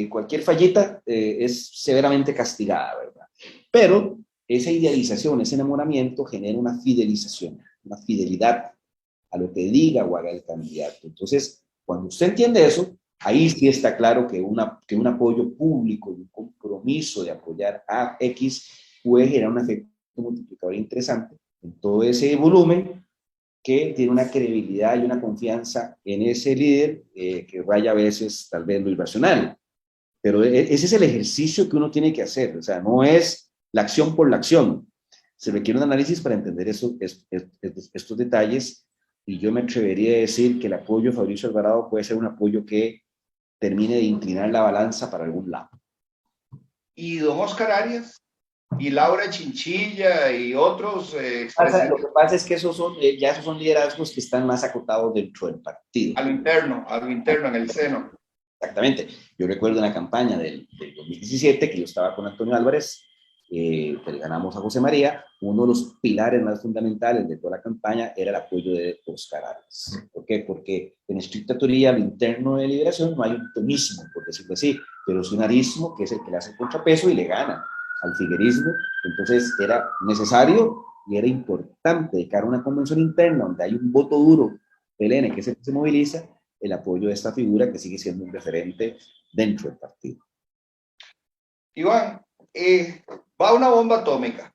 cualquier fallita es severamente castigada, ¿verdad? Pero esa idealización, ese enamoramiento genera una fidelización, una fidelidad a lo que diga o haga el candidato. Entonces, cuando usted entiende eso, ahí sí está claro que un apoyo público y un compromiso de apoyar a X puede generar un efecto multiplicador interesante en todo ese volumen que tiene una credibilidad y una confianza en ese líder que raya a veces tal vez lo irracional. Pero ese es el ejercicio que uno tiene que hacer, o sea, no es la acción por la acción. Se requiere un análisis para entender estos detalles, y yo me atrevería a decir que el apoyo de Fabricio Alvarado puede ser un apoyo que termine de inclinar la balanza para algún lado. Y don Oscar Arias, y Laura Chinchilla, y otros Lo que pasa es que esos son liderazgos que están más acotados dentro del partido. A lo interno, en el seno. Exactamente. Yo recuerdo una campaña del 2017 que yo estaba con Antonio Álvarez, que le ganamos a José María, uno de los pilares más fundamentales de toda la campaña era el apoyo de Oscar Arias. ¿Por qué? Porque en estricta teoría, lo interno de Liberación no hay un tomismo, por decirlo así, pero es un arismo que es el que le hace el contrapeso y le gana al figuerismo. Entonces era necesario y era importante de cara a una convención interna donde hay un voto duro PLN, que es el que se moviliza, el apoyo de esta figura que sigue siendo un referente dentro del partido. Iván, va una bomba atómica.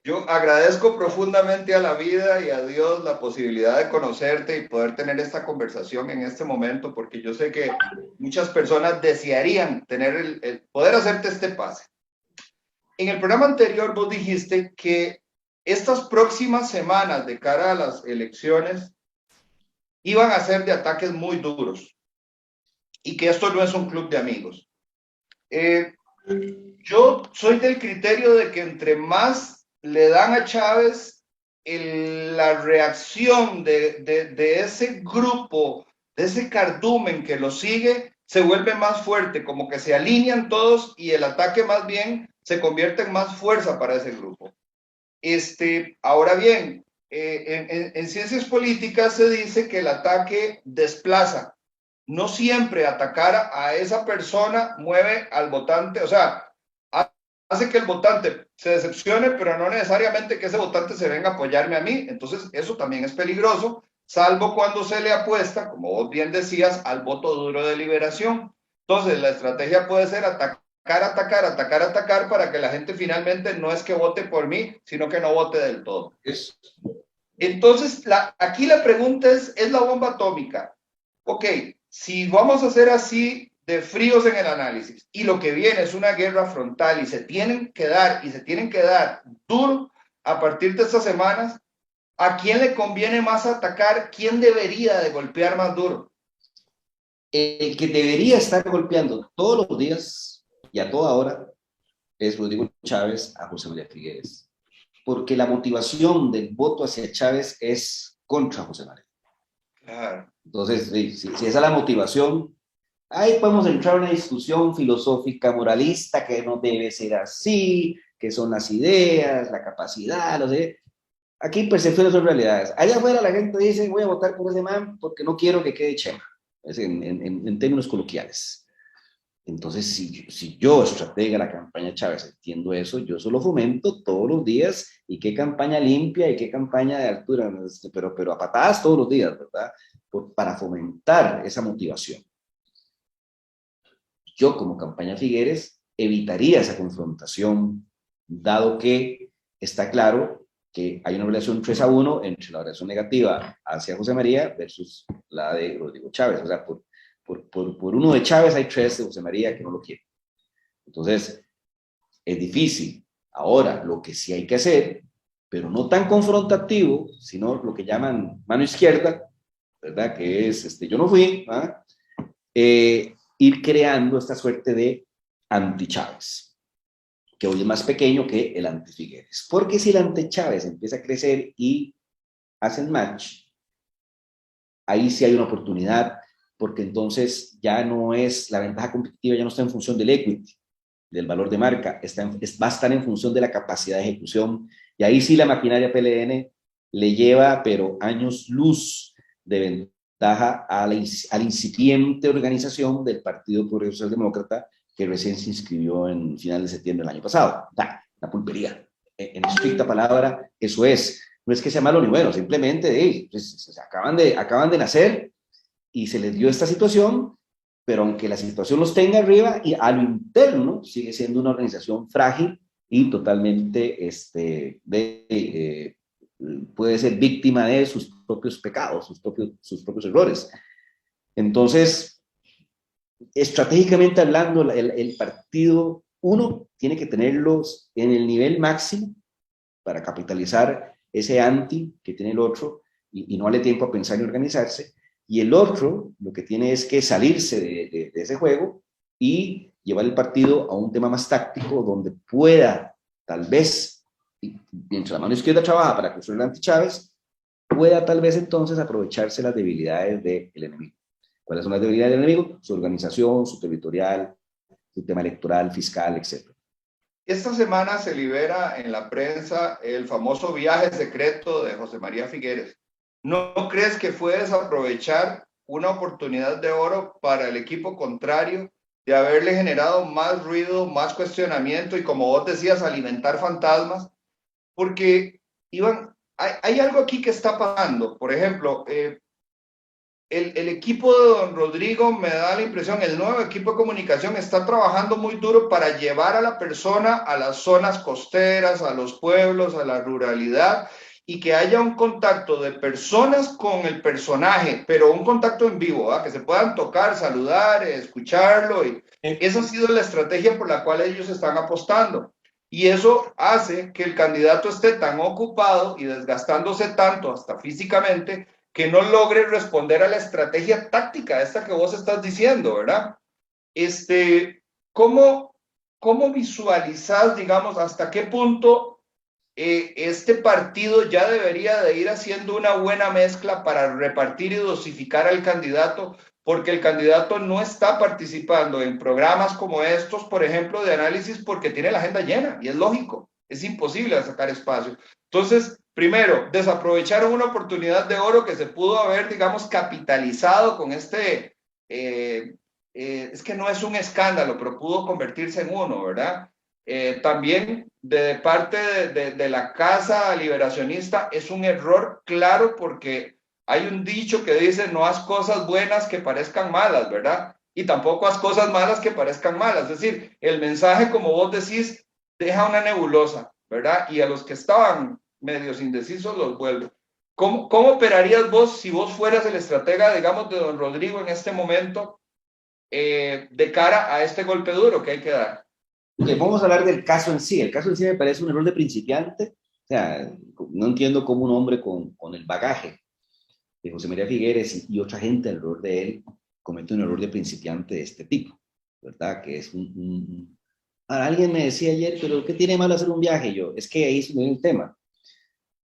Yo agradezco profundamente a la vida y a Dios la posibilidad de conocerte y poder tener esta conversación en este momento, porque yo sé que muchas personas desearían tener el poder hacerte este pase. En el programa anterior vos dijiste que estas próximas semanas de cara a las elecciones iban a ser de ataques muy duros y que esto no es un club de amigos. Yo soy del criterio de que entre más le dan a Chávez, la reacción de ese grupo, de ese cardumen que lo sigue, se vuelve más fuerte, como que se alinean todos y el ataque más bien se convierte en más fuerza para ese grupo. Ahora bien, en ciencias políticas se dice que el ataque desplaza. No siempre atacar a esa persona mueve al votante, o sea, hace que el votante se decepcione, pero no necesariamente que ese votante se venga a apoyarme a mí. Entonces, eso también es peligroso, salvo cuando se le apuesta, como vos bien decías, al voto duro de Liberación. Entonces, la estrategia puede ser atacar para que la gente finalmente no es que vote por mí, sino que no vote del todo. Entonces, aquí la pregunta es la bomba atómica. Ok, si vamos a hacer así de fríos en el análisis y lo que viene es una guerra frontal y se tienen que dar duro a partir de estas semanas, ¿a quién le conviene más atacar? ¿Quién debería de golpear más duro? El que debería estar golpeando todos los días y a toda hora es Rodrigo Chávez a José María Figueres, porque la motivación del voto hacia Chávez es contra José María. Claro. Entonces, si esa es la motivación, ahí podemos entrar en una discusión filosófica moralista que no debe ser así, que son las ideas, la capacidad, no sé. Aquí percepciones son realidades. Allá afuera la gente dice, voy a votar por ese man porque no quiero que quede Chema, es en términos coloquiales. Entonces, si yo, estratega de la campaña Chávez, entiendo eso, yo eso lo fomento todos los días, y qué campaña limpia y qué campaña de altura, pero a patadas todos los días, ¿verdad? Para fomentar esa motivación. Yo, como campaña Figueres, evitaría esa confrontación, dado que está claro que hay una relación 3-1 entre la relación negativa hacia José María versus la de Rodrigo Chávez. O sea, por uno de Chávez hay 3 de José María que no lo quieren. Entonces, es difícil. Ahora, lo que sí hay que hacer, pero no tan confrontativo, sino lo que llaman mano izquierda, ¿verdad? Que es, yo no fui, ¿ah? Ir creando esta suerte de anti-Chávez, que hoy es más pequeño que el anti-Figueres. Porque si el anti-Chávez empieza a crecer y hacen match, ahí sí hay una oportunidad, porque entonces ya no es, la ventaja competitiva ya no está en función del equity, del valor de marca, va a estar en función de la capacidad de ejecución, y ahí sí la maquinaria PLN le lleva, pero años luz de ventaja a la incipiente organización del Partido Progreso Socialdemócrata, que recién se inscribió en final de septiembre del año pasado. La pulpería. En estricta palabra, eso es. No es que sea malo ni bueno, simplemente pues, acaban de nacer y se les dio esta situación, pero aunque la situación los tenga arriba, y a lo interno sigue siendo una organización frágil y totalmente puede ser víctima de sus propios pecados, sus propios errores. Entonces, estratégicamente hablando, el partido, uno, tiene que tenerlos en el nivel máximo para capitalizar ese anti que tiene el otro y no darle tiempo a pensar y organizarse. Y el otro lo que tiene es que salirse de ese juego y llevar el partido a un tema más táctico donde pueda, tal vez, mientras la mano izquierda trabaja para construir el anti-Chávez, pueda tal vez entonces aprovecharse las debilidades del enemigo. ¿Cuáles son las debilidades del enemigo? Su organización, su territorial, su tema electoral, fiscal, etc. esta semana se libera en la prensa el famoso viaje secreto de José María Figueres. ¿No crees que fue desaprovechar una oportunidad de oro para el equipo contrario de haberle generado más ruido, más cuestionamiento y, como vos decías, alimentar fantasmas? Porque, Iván, hay algo aquí que está pasando. Por ejemplo, el equipo de don Rodrigo, me da la impresión, el nuevo equipo de comunicación está trabajando muy duro para llevar a la persona a las zonas costeras, a los pueblos, a la ruralidad, y que haya un contacto de personas con el personaje, pero un contacto en vivo, ¿verdad? Que se puedan tocar, saludar, escucharlo. Y esa ha sido la estrategia por la cual ellos están apostando. Y eso hace que el candidato esté tan ocupado y desgastándose tanto, hasta físicamente, que no logre responder a la estrategia táctica esta que vos estás diciendo, ¿verdad? ¿Cómo, cómo visualizas, digamos, hasta qué punto este partido ya debería de ir haciendo una buena mezcla para repartir y dosificar al candidato? Porque el candidato no está participando en programas como estos, por ejemplo, de análisis, porque tiene la agenda llena, y es lógico, es imposible sacar espacio. Entonces, primero, desaprovecharon una oportunidad de oro que se pudo haber, digamos, capitalizado con es que no es un escándalo, pero pudo convertirse en uno, ¿verdad? También de parte de la Casa Liberacionista es un error claro, porque hay un dicho que dice: no haz cosas buenas que parezcan malas, ¿verdad? Y tampoco haz cosas malas que parezcan malas. Es decir, el mensaje, como vos decís, deja una nebulosa, ¿verdad? Y a los que estaban medios indecisos los vuelve. ¿Cómo operarías vos si vos fueras el estratega, digamos, de don Rodrigo en este momento, de cara a este golpe duro que hay que dar? Okay, vamos a hablar del caso en sí. El caso en sí me parece un error de principiante. O sea, no entiendo cómo un hombre con el bagaje de José María Figueres y otra gente alrededor de él comete un error de principiante de este tipo, ¿verdad? Que es alguien me decía ayer, pero ¿qué tiene malo hacer un viaje? Yo, es que ahí es el tema.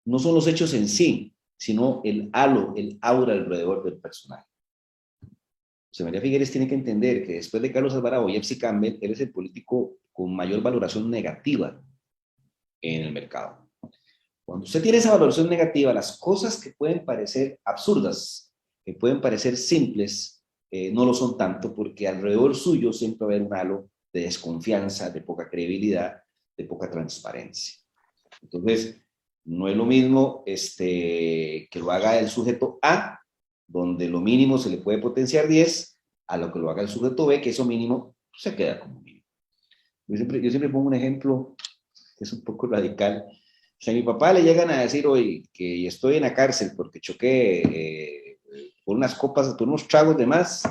No son los hechos en sí, sino el halo, el aura alrededor del personaje. José María Figueres tiene que entender que después de Carlos Alvarado y Epsi Campbell, él es el político con mayor valoración negativa en el mercado. Cuando usted tiene esa valoración negativa, las cosas que pueden parecer absurdas, que pueden parecer simples, no lo son tanto, porque alrededor suyo siempre va a haber un halo de desconfianza, de poca credibilidad, de poca transparencia. Entonces, no es lo mismo que lo haga el sujeto A, donde lo mínimo se le puede potenciar 10, a lo que lo haga el sujeto B, que eso mínimo se queda como mínimo. Yo siempre pongo un ejemplo que es un poco radical. Si a mi papá le llegan a decir hoy que estoy en la cárcel porque choqué por unas copas, por unos tragos de más,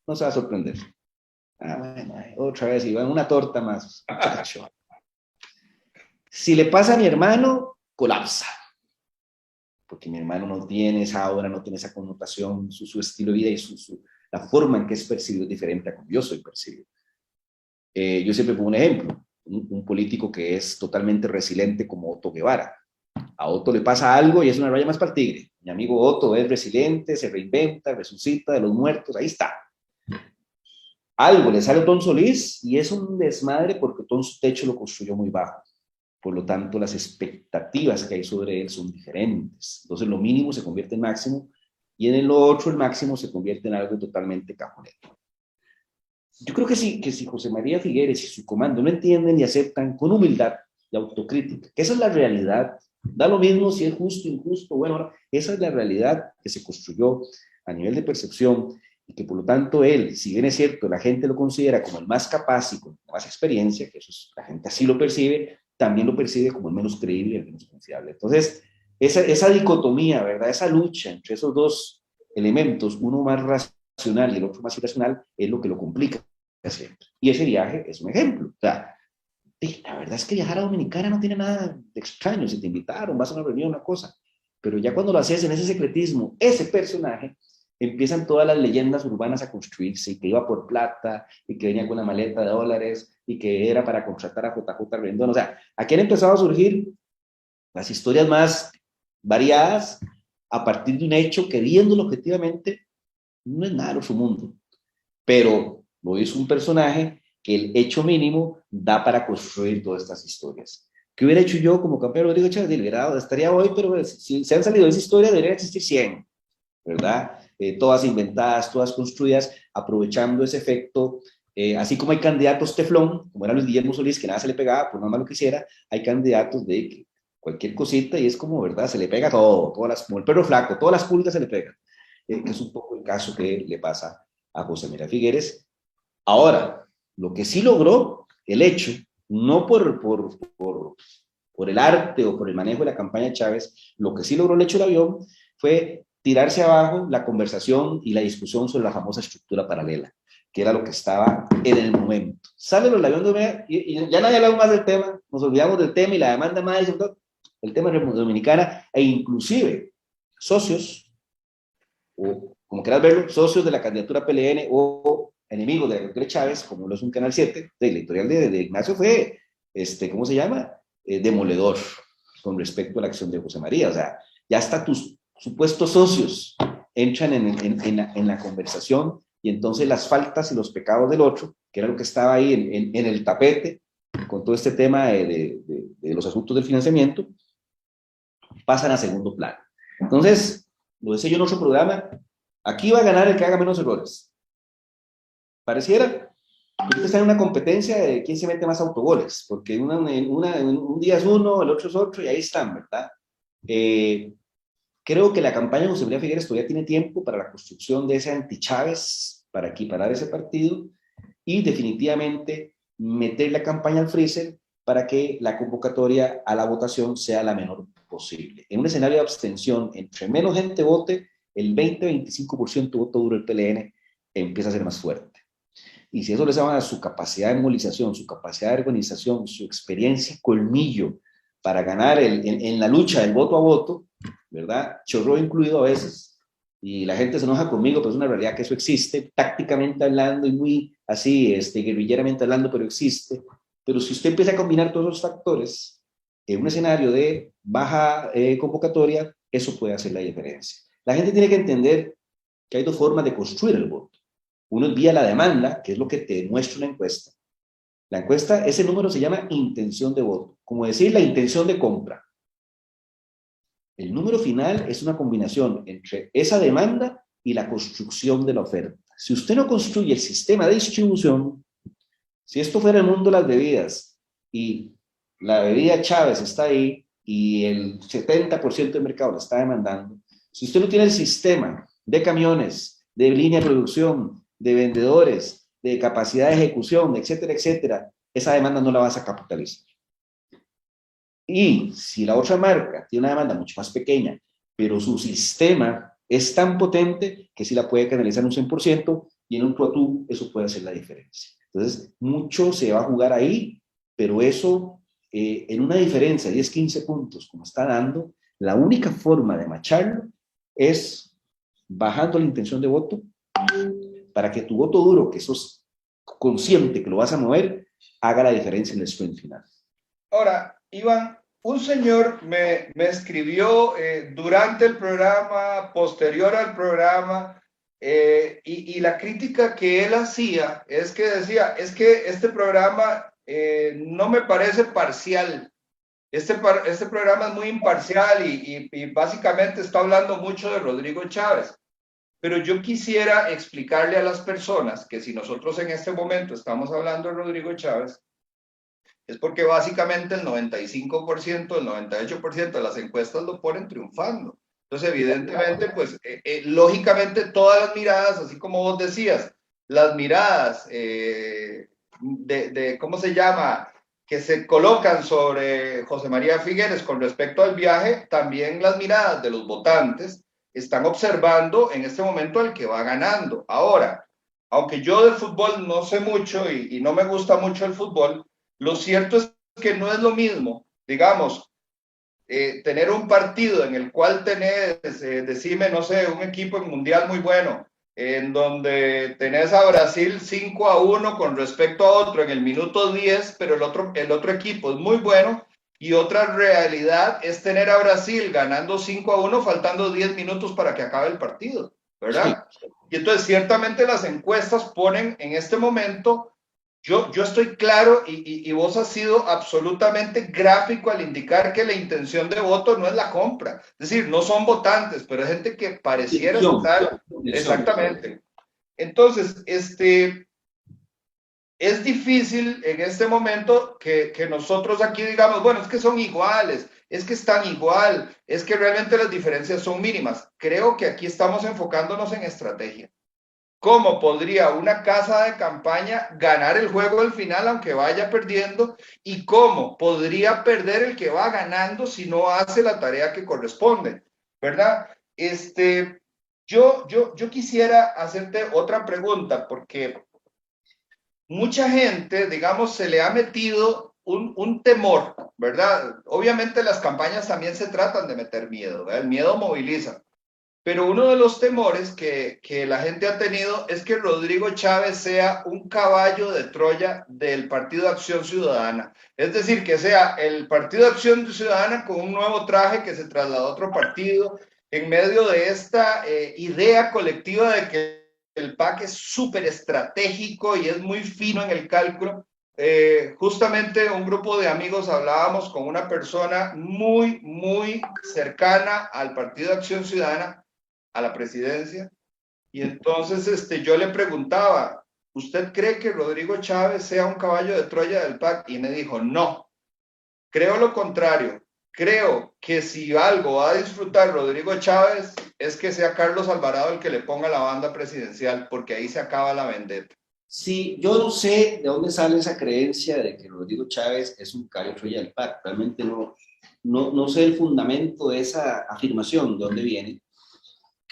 no se va a sorprender. Bueno, otra vez, y van una torta más, muchacho. Si le pasa a mi hermano, colapsa. Porque mi hermano no tiene esa obra, no tiene esa connotación, su estilo de vida y la forma en que es percibido es diferente a como yo soy percibido. Yo siempre pongo un ejemplo, un político que es totalmente resiliente como Otto Guevara. A Otto le pasa algo y es una raya más para el tigre. Mi amigo Otto es resiliente, se reinventa, resucita de los muertos, ahí está. Algo le sale a Otón Solís y es un desmadre porque Otón su techo lo construyó muy bajo. Por lo tanto, las expectativas que hay sobre él son diferentes. Entonces, lo mínimo se convierte en máximo y en lo otro, el máximo se convierte en algo totalmente cajonero. Yo creo que si José María Figueres y su comando no entienden y aceptan con humildad y autocrítica, que esa es la realidad, da lo mismo si es justo, injusto, bueno, esa es la realidad que se construyó a nivel de percepción y que por lo tanto él, si bien es cierto, la gente lo considera como el más capaz y con más experiencia, que eso es, la gente así lo percibe, también lo percibe como el menos creíble y el menos confiable. Entonces, esa dicotomía, ¿verdad? Esa lucha entre esos dos elementos, uno más racional y el otro más irracional, es lo que lo complica siempre. Y ese viaje es un ejemplo. O sea, la verdad es que viajar a Dominicana no tiene nada de extraño. Si te invitaron, vas a una reunión, una cosa. Pero ya cuando lo haces en ese secretismo, ese personaje, empiezan todas las leyendas urbanas a construirse, y que iba por plata, y que venía con una maleta de dólares, y que era para contratar a JJ Rendón. O sea, aquí han empezado a surgir las historias más variadas a partir de un hecho que, viéndolo objetivamente, no es nada de su mundo. Pero lo hizo un personaje que el hecho mínimo da para construir todas estas historias. ¿Qué hubiera hecho yo como campeón Rodrigo Chávez? Deliberado, estaría hoy, pero pues, si se han salido de esa historia, deberían existir 100, ¿verdad? Todas inventadas, todas construidas, aprovechando ese efecto. Así como hay candidatos teflón, como era Luis Guillermo Solís, que nada se le pegaba, por más malo que hiciera, hay candidatos de que cualquier cosita y es como, ¿verdad? Se le pega todo, como el perro flaco, todas las pulgas se le pegan. Que es un poco el caso que le pasa a José María Figueres. Ahora, lo que sí logró el hecho, no por el arte o por el manejo de la campaña de Chávez, lo que sí logró el hecho del avión fue tirarse abajo la conversación y la discusión sobre la famosa estructura paralela, que era lo que estaba en el momento. Sale el avión y ya nadie hablaba más del tema, nos olvidamos del tema y la demanda más, el tema de Dominicana, e inclusive socios, o como quieras verlo, socios de la candidatura PLN o enemigos de la candidatura Chávez, como lo es un Canal 7, la editorial de Ignacio fue, ¿cómo se llama? Demoledor con respecto a la acción de José María. O sea, ya hasta tus supuestos socios entran en la conversación y entonces las faltas y los pecados del otro, que era lo que estaba ahí en el tapete con todo este tema de los asuntos del financiamiento, pasan a segundo plano. Entonces, lo decía yo en otro programa, aquí va a ganar el que haga menos errores. Pareciera que está en una competencia de quién se mete más autogoles, porque un día es uno, el otro es otro, y ahí están, ¿verdad? Creo que la campaña de José María Figueres todavía tiene tiempo para la construcción de ese anti-Chávez, para equiparar ese partido, y definitivamente meter la campaña al freezer para que la convocatoria a la votación sea la menor posible. En un escenario de abstención, entre menos gente vote, el 20-25% voto duro del PLN empieza a ser más fuerte. Y si eso le llama a su capacidad de movilización, su capacidad de organización, su experiencia, colmillo para ganar en la lucha del voto a voto, ¿verdad? Chorro incluido a veces, y la gente se enoja conmigo, pero es una realidad que eso existe, tácticamente hablando y muy así, guerrilleramente hablando, pero existe. Pero si usted empieza a combinar todos los factores en un escenario de baja convocatoria, eso puede hacer la diferencia. La gente tiene que entender que hay dos formas de construir el voto. Uno es vía la demanda, que es lo que te muestra una encuesta. La encuesta, ese número se llama intención de voto, como decir la intención de compra. El número final es una combinación entre esa demanda y la construcción de la oferta. Si usted no construye el sistema de distribución, si esto fuera el mundo de las bebidas y la bebida Chávez está ahí y el 70% del mercado la está demandando, si usted no tiene el sistema de camiones, de línea de producción, de vendedores, de capacidad de ejecución, etcétera, etcétera, esa demanda no la vas a capitalizar. Y si la otra marca tiene una demanda mucho más pequeña, pero su sistema es tan potente que sí la puede canalizar un 100% y en un tú a tú eso puede hacer la diferencia. Entonces, mucho se va a jugar ahí, pero eso en una diferencia de 10, 15 puntos, como está dando, la única forma de macharlo es bajando la intención de voto para que tu voto duro, que sos consciente que lo vas a mover, haga la diferencia en el sprint final. Ahora, Iván, un señor me escribió durante el programa, posterior al programa, y la crítica que él hacía es que decía, es que este programa no me parece parcial. Este programa es muy imparcial y básicamente está hablando mucho de Rodrigo Chávez. Pero yo quisiera explicarle a las personas que si nosotros en este momento estamos hablando de Rodrigo Chávez, es porque básicamente el 95%, el 98% de las encuestas lo ponen triunfando. Entonces, evidentemente, pues, lógicamente todas las miradas, así como vos decías, las miradas ¿cómo se llama? Que se colocan sobre José María Figueres con respecto al viaje, también las miradas de los votantes están observando en este momento al que va ganando. Ahora, aunque yo de fútbol no sé mucho y no me gusta mucho el fútbol, lo cierto es que no es lo mismo, digamos, tener un partido en el cual tenés, decime, no sé, un equipo en mundial muy bueno, en donde tenés a Brasil 5-1 con respecto a otro en el minuto 10, pero el otro equipo es muy bueno, y otra realidad es tener a Brasil ganando 5-1 faltando 10 minutos para que acabe el partido, ¿verdad? Sí. Y entonces ciertamente las encuestas ponen en este momento yo estoy claro y vos has sido absolutamente gráfico al indicar que la intención de voto no es la compra. Es decir, no son votantes, pero es gente que pareciera estar... Exactamente. Entonces, es difícil en este momento que nosotros aquí digamos, bueno, es que son iguales, es que están igual, es que realmente las diferencias son mínimas. Creo que aquí estamos enfocándonos en estrategia. ¿Cómo podría una casa de campaña ganar el juego al final aunque vaya perdiendo? ¿Y cómo podría perder el que va ganando si no hace la tarea que corresponde? ¿Verdad? Yo quisiera hacerte otra pregunta porque mucha gente, digamos, se le ha metido un temor, ¿verdad? Obviamente las campañas también se tratan de meter miedo, ¿verdad? El miedo moviliza. Pero uno de los temores que la gente ha tenido es que Rodrigo Chávez sea un caballo de Troya del Partido de Acción Ciudadana. Es decir, que sea el Partido de Acción Ciudadana con un nuevo traje que se trasladó a otro partido en medio de esta idea colectiva de que el PAC es súper estratégico y es muy fino en el cálculo. Justamente un grupo de amigos hablábamos con una persona muy cercana al Partido de Acción Ciudadana, a la presidencia, y entonces yo le preguntaba, ¿usted cree que Rodrigo Chávez sea un caballo de Troya del PAC? Y me dijo, no, creo lo contrario. Creo que si algo va a disfrutar Rodrigo Chávez es que sea Carlos Alvarado el que le ponga la banda presidencial, porque ahí se acaba la vendetta. Sí, yo no sé de dónde sale esa creencia de que Rodrigo Chávez es un caballo Troya del PAC. Realmente no sé el fundamento de esa afirmación, de dónde viene.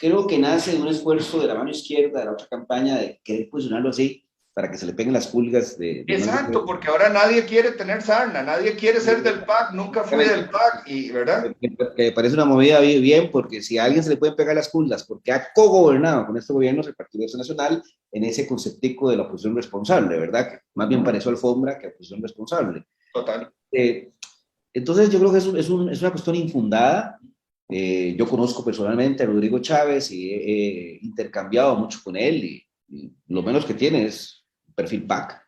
Creo que nace de un esfuerzo de la mano izquierda de la otra campaña de querer posicionarlo así para que se le peguen las pulgas de no Exacto, porque ahora nadie quiere tener sarna, nadie quiere ser del PAC, nunca fui del PAC, y ¿verdad? que me parece una movida bien, porque si a alguien se le pueden pegar las pulgas, porque ha cogobernado con este gobierno, es el Partido Acción Nacional, en ese conceptico de la oposición responsable, ¿verdad? Que más bien pareció alfombra que oposición responsable. Total. Entonces yo creo que es una cuestión infundada. Yo conozco personalmente a Rodrigo Chávez y he intercambiado mucho con él y lo menos que tiene es un perfil PAC.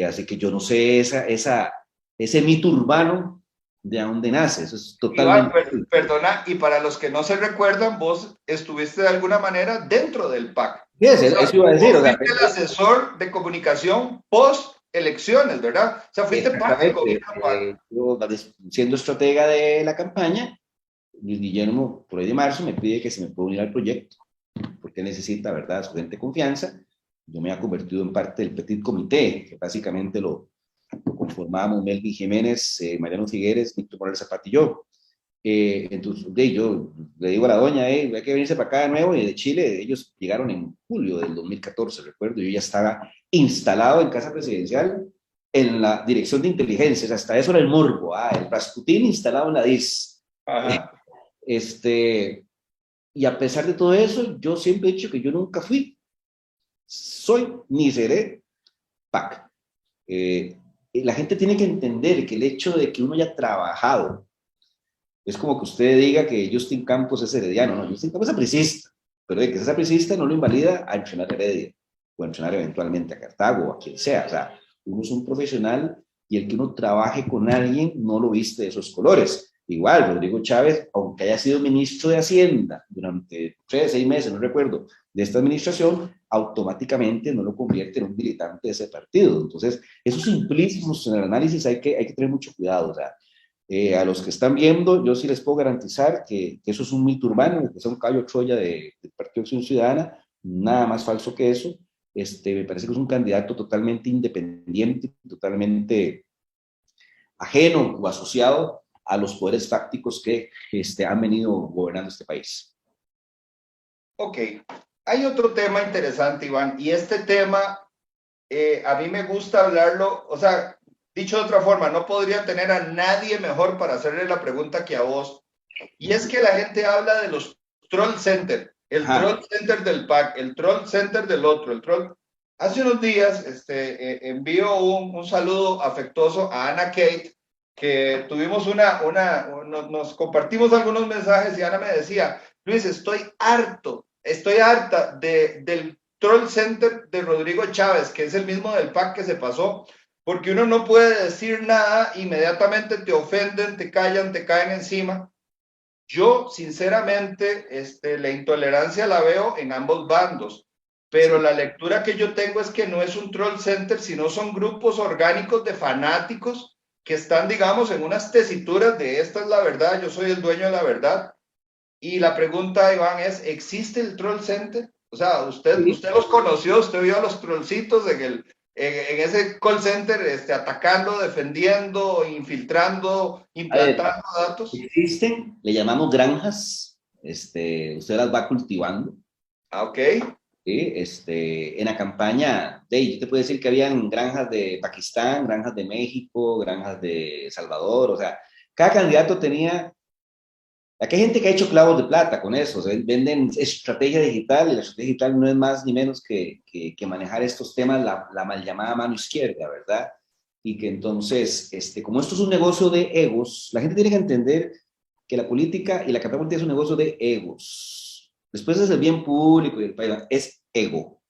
Así que yo no sé ese mito urbano de dónde nace, eso es Iván, totalmente... perdona, y para los que no se recuerdan, vos estuviste de alguna manera dentro del PAC. Sí, O sea, eso iba a decir, vos o sea, fuiste el asesor de comunicación post elecciones, ¿verdad? O sea, fuiste parte del exactamente, gobierno PAC. yo siendo estratega de la campaña, Luis Guillermo, por ahí de marzo, me pide que se me pueda unir al proyecto, porque necesita, ¿verdad?, su gente de confianza. Yo me he convertido en parte del petit comité, que básicamente lo conformábamos Melvin Jiménez, Mariano Figueres, Víctor Morales Zapata y yo. Entonces, yo le digo a la doña, hay que venirse para acá de nuevo, y de Chile, ellos llegaron en julio del 2014, recuerdo, yo ya estaba instalado en Casa Presidencial en la dirección de inteligencia, hasta eso era el morbo, el Rasputín instalado en la DIS. Ajá. Este, y a pesar de todo eso, yo siempre he dicho que yo nunca fui, soy ni seré PAC. La gente tiene que entender que el hecho de que uno haya trabajado, es como que usted diga que Justin Campos es herediano, no, Justin Campos es apricista, pero de que es apricista no lo invalida a entrenar a Heredia, o a entrenar eventualmente a Cartago, o a quien sea, o sea, uno es un profesional y el que uno trabaje con alguien no lo viste de esos colores. Igual, Rodrigo Chávez, aunque haya sido ministro de Hacienda durante 6 meses, no recuerdo, de esta administración, automáticamente no lo convierte en un militante de ese partido. Entonces, esos implícitos en el análisis hay que tener mucho cuidado. O sea, a los que están viendo, yo sí les puedo garantizar que eso es un mito urbano, que es un caballo Troya del Partido Acción Ciudadana, nada más falso que eso. Me parece que es un candidato totalmente independiente, totalmente ajeno o asociado a los poderes fácticos que han venido gobernando este país. Ok, hay otro tema interesante, Iván, y este tema a mí me gusta hablarlo, o sea, dicho de otra forma, no podría tener a nadie mejor para hacerle la pregunta que a vos. Y es que la gente habla de los troll center, el troll center del PAC, el troll center del otro, el troll. Hace unos días envío un saludo afectuoso a Ana Kate, que tuvimos nos compartimos algunos mensajes y Ana me decía, Luis, estoy harta del troll center de Rodrigo Chávez, que es el mismo del PAC que se pasó, porque uno no puede decir nada, inmediatamente te ofenden, te callan, te caen encima. Yo, sinceramente, la intolerancia la veo en ambos bandos, pero Sí. la lectura que yo tengo es que no es un troll center, sino son grupos orgánicos de fanáticos que están, digamos, en unas tesituras de esta es la verdad, yo soy el dueño de la verdad. Y la pregunta, Iván, es, ¿existe el troll center? O sea, usted los conoció, usted vio a los trollcitos en ese call center atacando, defendiendo, infiltrando, A ver, implantando datos. existen, le llamamos granjas, usted las va cultivando. Ah, ok. ¿Sí? En la campaña, yo te puedo decir que habían granjas de Pakistán, granjas de México, granjas de Salvador, o sea, cada candidato tenía. Aquí hay gente que ha hecho clavos de plata con eso, o sea, venden estrategia digital y la estrategia digital no es más ni menos que manejar estos temas, la mal llamada mano izquierda, ¿verdad? Y que entonces, como esto es un negocio de egos, la gente tiene que entender que la política y la campaña política es un negocio de egos. Después es el bien público y el país, es ego,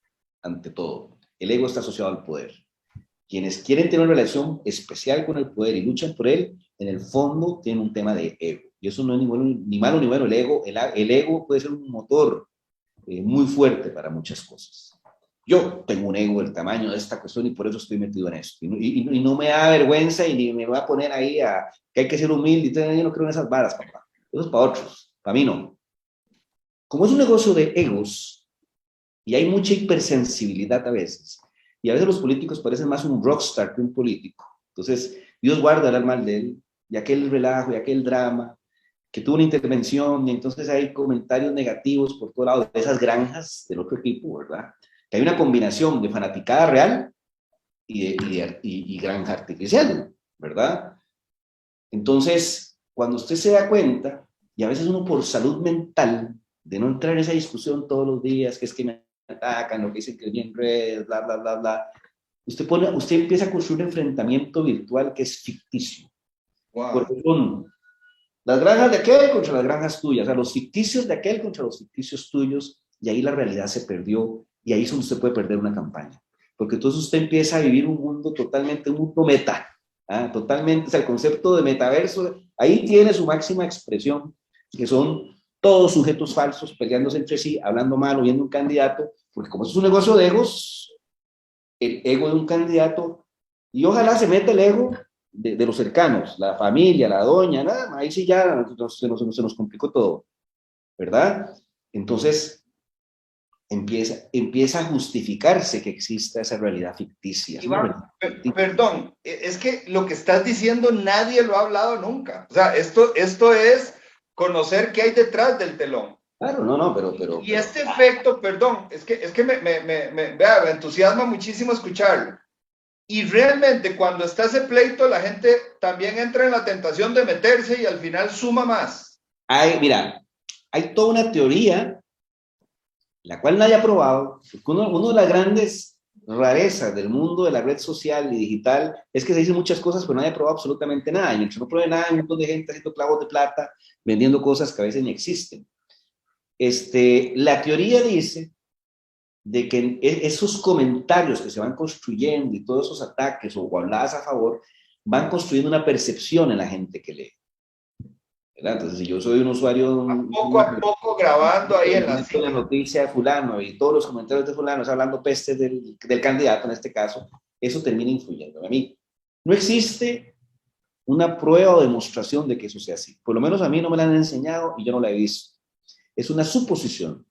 ante todo. El ego está asociado al poder. Quienes quieren tener una relación especial con el poder y luchan por él, en el fondo tienen un tema de ego. Y eso no es ni malo ni bueno. El ego puede ser un motor muy fuerte para muchas cosas. Yo tengo un ego del tamaño de esta cuestión y por eso estoy metido en esto. Y no me da vergüenza y ni me voy a poner ahí a que hay que ser humilde. Yo no creo en esas varas, papá. Eso es para otros, para mí no. Como es un negocio de egos y hay mucha hipersensibilidad a veces, y a veces los políticos parecen más un rockstar que un político. Entonces, Dios guarda hablar mal de él, y aquel relajo, y aquel drama, que tuvo una intervención, y entonces hay comentarios negativos por todo lado de esas granjas del otro equipo, ¿verdad? Que hay una combinación de fanaticada real y granja artificial, ¿verdad? Entonces, cuando usted se da cuenta, y a veces uno por salud mental, de no entrar en esa discusión todos los días, que es que me atacan, lo que dicen que es bien redes, bla, bla, bla, bla, usted empieza a construir un enfrentamiento virtual que es ficticio, Wow. porque son las granjas de aquel contra las granjas tuyas, o sea, los ficticios de aquel contra los ficticios tuyos, y ahí la realidad se perdió, y ahí es donde usted puede perder una campaña, porque entonces usted empieza a vivir un mundo totalmente, un mundo meta, totalmente, o sea, el concepto de metaverso, ahí tiene su máxima expresión, que son todos sujetos falsos peleándose entre sí, hablando mal o viendo un candidato, porque como eso es un negocio de egos, el ego de un candidato, y ojalá se meta el ego de los cercanos, la familia, la doña, nada, ahí sí ya se nos complicó todo, ¿verdad? Entonces empieza a justificarse que exista esa realidad ficticia, es una Iván, realidad ficticia. perdón, es que lo que estás diciendo nadie lo ha hablado nunca. O sea, esto es conocer qué hay detrás del telón. Claro, no, no, Y este efecto, perdón, es que vea, me entusiasma muchísimo escucharlo. Y realmente cuando está ese pleito, la gente también entra en la tentación de meterse y al final suma más. mira, hay toda una teoría, la cual nadie ha probado, porque uno de las grandes rarezas del mundo de la red social y digital es que se dicen muchas cosas, pero nadie ha probado absolutamente nada. Y mientras no pruebe nada, hay un montón de gente haciendo clavos de plata, vendiendo cosas que a veces ni existen. La teoría dice de que esos comentarios que se van construyendo y todos esos ataques o habladas a favor van construyendo una percepción en la gente que lee, ¿verdad? Entonces, si yo soy un usuario, A poco grabando ahí en la la silla. noticia de fulano y todos los comentarios de fulano hablando pestes del candidato en este caso, eso termina influyendo. A mí no existe una prueba o demostración de que eso sea así. Por lo menos a mí no me la han enseñado y yo no la he visto. Es una suposición.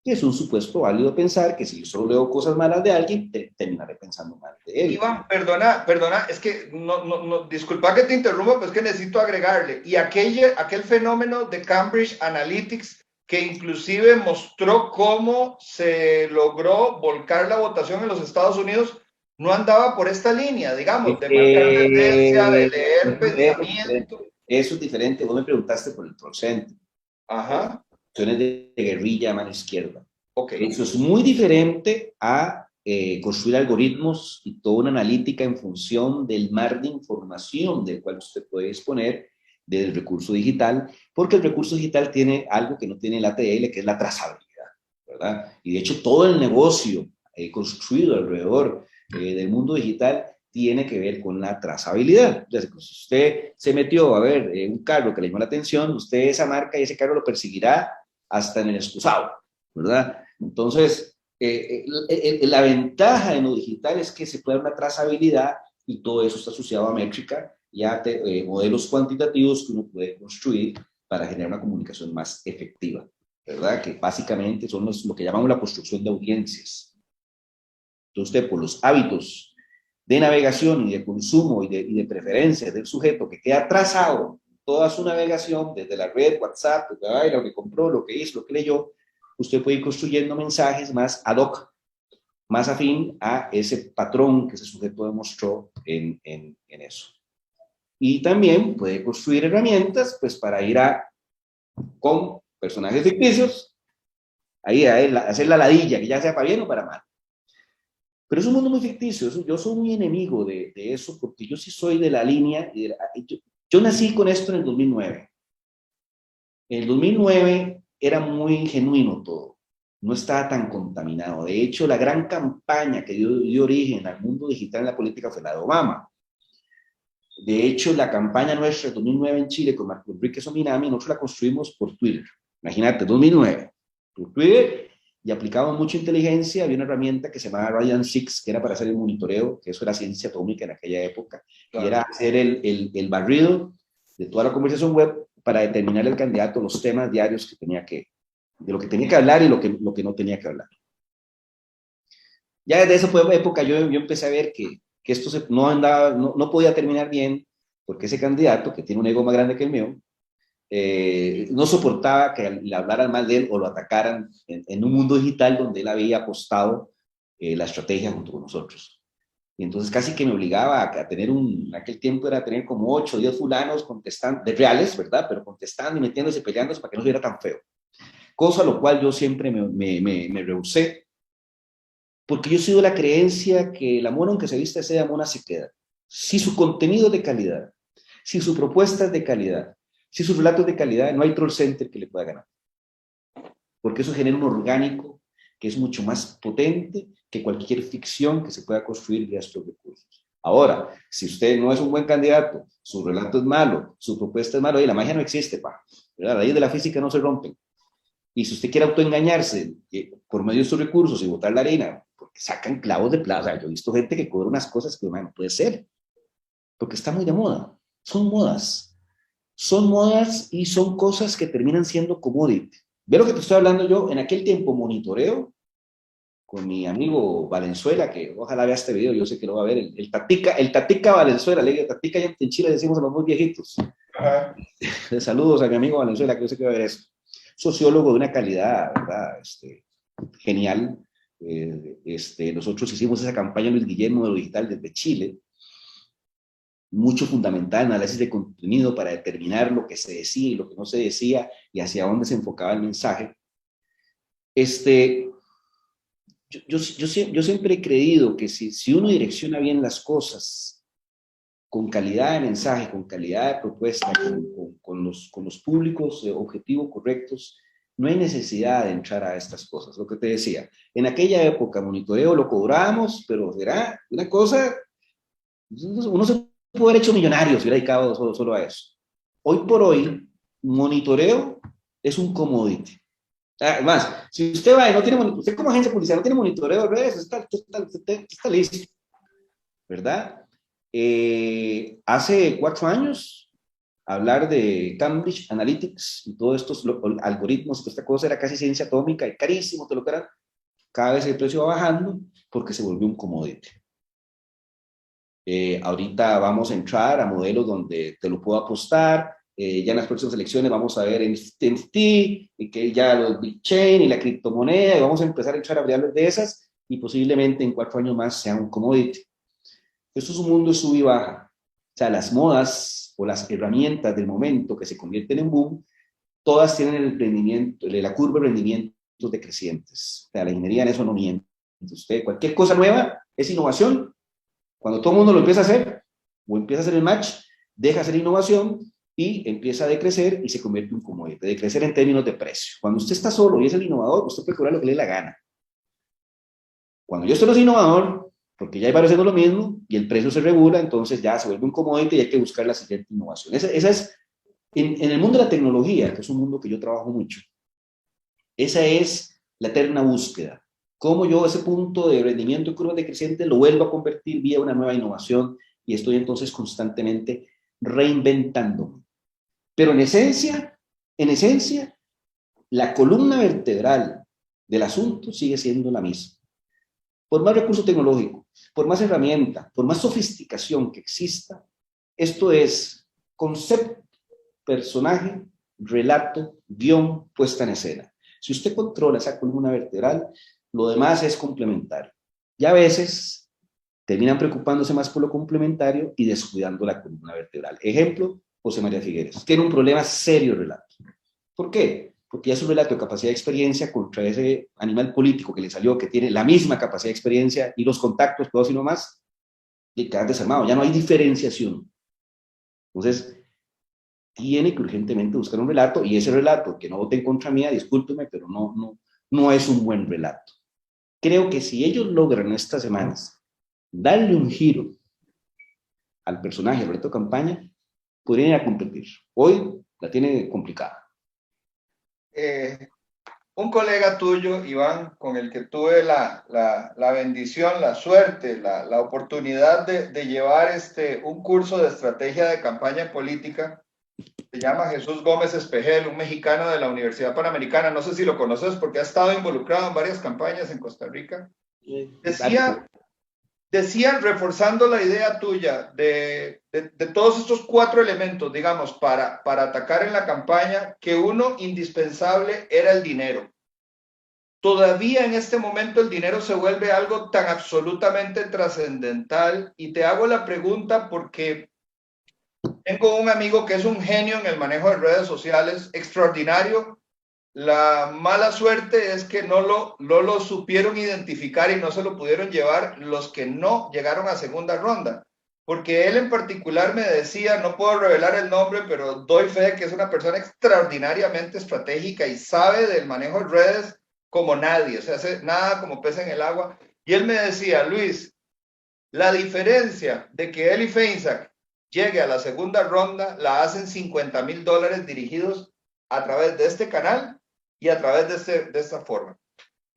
Y es un supuesto válido pensar que si yo solo leo cosas malas de alguien, terminaré pensando mal de él. Iván, perdona, es que no, disculpa que te interrumpa, pero es que necesito agregarle. Y aquel fenómeno de Cambridge Analytics que inclusive mostró cómo se logró volcar la votación en los Estados Unidos, no andaba por esta línea, digamos, de marcar tendencia, de leer pensamiento. Eso es diferente. Vos me preguntaste por el procente. Ajá, Acciones de guerrilla a mano izquierda. ok. Eso es muy diferente a construir algoritmos y toda una analítica en función del mar de información del cual usted puede disponer del recurso digital, porque el recurso digital tiene algo que no tiene el ATL, que es la trazabilidad, ¿verdad? Y de hecho todo el negocio construido alrededor del mundo digital tiene que ver con la trazabilidad. Entonces, si usted se metió a ver un carro que le llamó la atención, usted esa marca y ese carro lo perseguirá hasta en el excusado, ¿verdad? Entonces, la ventaja de lo digital es que se puede dar una trazabilidad y todo eso está asociado a métrica y a modelos cuantitativos que uno puede construir para generar una comunicación más efectiva, ¿verdad? Que básicamente son lo que llamamos la construcción de audiencias. Entonces, usted, por los hábitos de navegación y de consumo y de preferencias del sujeto que queda trazado en toda su navegación, desde la red, WhatsApp, lo que compró, lo que hizo, lo que leyó, usted puede ir construyendo mensajes más ad hoc, más afín a ese patrón que ese sujeto demostró en eso. Y también puede construir herramientas pues, para ir con personajes ficticios, ahí a hacer la ladilla, que ya sea para bien o para mal. Pero es un mundo muy ficticio, yo soy muy enemigo de eso, porque yo sí soy de la línea, yo nací con esto en el 2009. En el 2009 era muy genuino todo, no estaba tan contaminado. De hecho, la gran campaña que dio origen al mundo digital en la política fue la de Obama. De hecho, la campaña nuestra de 2009 en Chile con Marco Enrique Sominami, nosotros la construimos por Twitter. Imagínate, 2009, por Twitter, y aplicamos mucha inteligencia. Había una herramienta que se llamaba Radian 6, que era para hacer el monitoreo, que eso era ciencia atómica en aquella época, claro. Y era hacer el barrido de toda la conversación web para determinar el candidato, los temas diarios que de lo que tenía que hablar y lo que no tenía que hablar. Ya desde esa época yo empecé a ver que esto no podía terminar bien, porque ese candidato, que tiene un ego más grande que el mío, no soportaba que le hablaran mal de él o lo atacaran en un mundo digital donde él había apostado la estrategia junto con nosotros. Y entonces casi que me obligaba a tener en aquel tiempo era tener como 8 o 10 fulanos contestando, de reales, ¿verdad? Pero contestando y metiéndose, peleándose para que no se viera tan feo. Cosa a lo cual yo siempre me rehusé, porque yo he sido la creencia que la mona, aunque se vista de seda, mona se queda. Si su contenido es de calidad, si su propuesta es de calidad, si sus relatos de calidad, no hay troll center que le pueda ganar. Porque eso genera un orgánico que es mucho más potente que cualquier ficción que se pueda construir de estos recursos. Ahora, si usted no es un buen candidato, su relato es malo, su propuesta es malo, y la magia no existe, ¿verdad? Las leyes de la física no se rompen. Y si usted quiere autoengañarse por medio de estos recursos y botar la harina, porque sacan clavos de plata, o sea, yo he visto gente que cobra unas cosas que no puede ser, porque está muy de moda. Son modas y son cosas que terminan siendo commodity. Ve lo que te estoy hablando yo, en aquel tiempo monitoreo con mi amigo Valenzuela, que ojalá vea este video, yo sé que lo va a ver, el Tatica Valenzuela, le digo Tatica, y en Chile decimos a los muy viejitos. Saludos a mi amigo Valenzuela, que yo sé que va a ver eso. Sociólogo de una calidad, ¿verdad? Genial. Nosotros hicimos esa campaña Luis Guillermo de lo digital desde Chile, mucho fundamental, análisis de contenido para determinar lo que se decía y lo que no se decía y hacia dónde se enfocaba el mensaje. Yo siempre he creído que si uno direcciona bien las cosas con calidad de mensaje, con calidad de propuesta, con los públicos objetivos correctos, no hay necesidad de entrar a estas cosas. Lo que te decía, en aquella época monitoreo lo cobrábamos, pero era una cosa, uno se pudo haber hecho millonario si hubiera dedicado solo a eso. Hoy por hoy, monitoreo es un commodity. Además, si usted va y no tiene usted como agencia policial no tiene monitoreo de redes, está listo, ¿verdad? Hace 4 años, hablar de Cambridge Analytics y todos estos algoritmos, esta cosa era casi ciencia atómica y carísimo, te lo crean. Cada vez el precio va bajando porque se volvió un commodity. Ahorita vamos a entrar a modelos donde te lo puedo apostar. Ya en las próximas elecciones vamos a ver NFT, y que ya los blockchain y la criptomoneda, y vamos a empezar a entrar a variables de esas, y posiblemente en 4 años más sea un commodity. Esto es un mundo de sub y baja. O sea, las modas o las herramientas del momento que se convierten en boom, todas tienen el rendimiento, la curva de rendimientos decrecientes. O sea, la ingeniería en eso no miente. Usted, cualquier cosa nueva es innovación. Cuando todo el mundo lo empieza a hacer, o empieza a hacer el match, deja de ser innovación, y empieza a decrecer y se convierte en un commodity, decrecer en términos de precio. Cuando usted está solo y es el innovador, usted puede cobrar lo que le dé la gana. Cuando yo solo soy innovador, porque ya hay varios haciendo lo mismo y el precio se regula, entonces ya se vuelve un commodity y hay que buscar la siguiente innovación. Esa es, en el mundo de la tecnología, que es un mundo que yo trabajo mucho, esa es la eterna búsqueda. Cómo yo ese punto de rendimiento y curva decreciente lo vuelvo a convertir vía una nueva innovación y estoy entonces constantemente reinventándome. Pero en esencia, la columna vertebral del asunto sigue siendo la misma. Por más recurso tecnológico, por más herramienta, por más sofisticación que exista, esto es concepto, personaje, relato, guión, puesta en escena. Si usted controla esa columna vertebral, lo demás es complementario. Y a veces terminan preocupándose más por lo complementario y descuidando la columna vertebral. Ejemplo, José María Figueres. Tiene un problema serio de relato. ¿Por qué? Porque ya su relato de capacidad de experiencia contra ese animal político que le salió, que tiene la misma capacidad de experiencia y los contactos, todo sino más, y quedan desarmados. Ya no hay diferenciación. Entonces, tiene que urgentemente buscar un relato, y ese relato, que no vote en contra mía, discúlpeme, pero no es un buen relato. Creo que si ellos logran estas semanas darle un giro al personaje, al reto de campaña, podrían ir a competir. Hoy la tiene complicada. Un colega tuyo, Iván, con el que tuve la bendición, la suerte, la oportunidad de llevar un curso de estrategia de campaña política, se llama Jesús Gómez Espejel, un mexicano de la Universidad Panamericana. No sé si lo conoces porque ha estado involucrado en varias campañas en Costa Rica. Decía, reforzando la idea tuya de todos estos 4 elementos, digamos, para atacar en la campaña, que uno indispensable era el dinero. Todavía en este momento el dinero se vuelve algo tan absolutamente trascendental, y te hago la pregunta porque tengo un amigo que es un genio en el manejo de redes sociales, extraordinario. La mala suerte es que no lo supieron identificar y no se lo pudieron llevar los que no llegaron a segunda ronda. Porque él en particular me decía, no puedo revelar el nombre, pero doy fe de que es una persona extraordinariamente estratégica y sabe del manejo de redes como nadie, o sea, hace nada como pez en el agua. Y él me decía, Luis, la diferencia de que él y Feinsack llegue a la segunda ronda la hacen $50,000 dirigidos a través de este canal y a través de esta forma.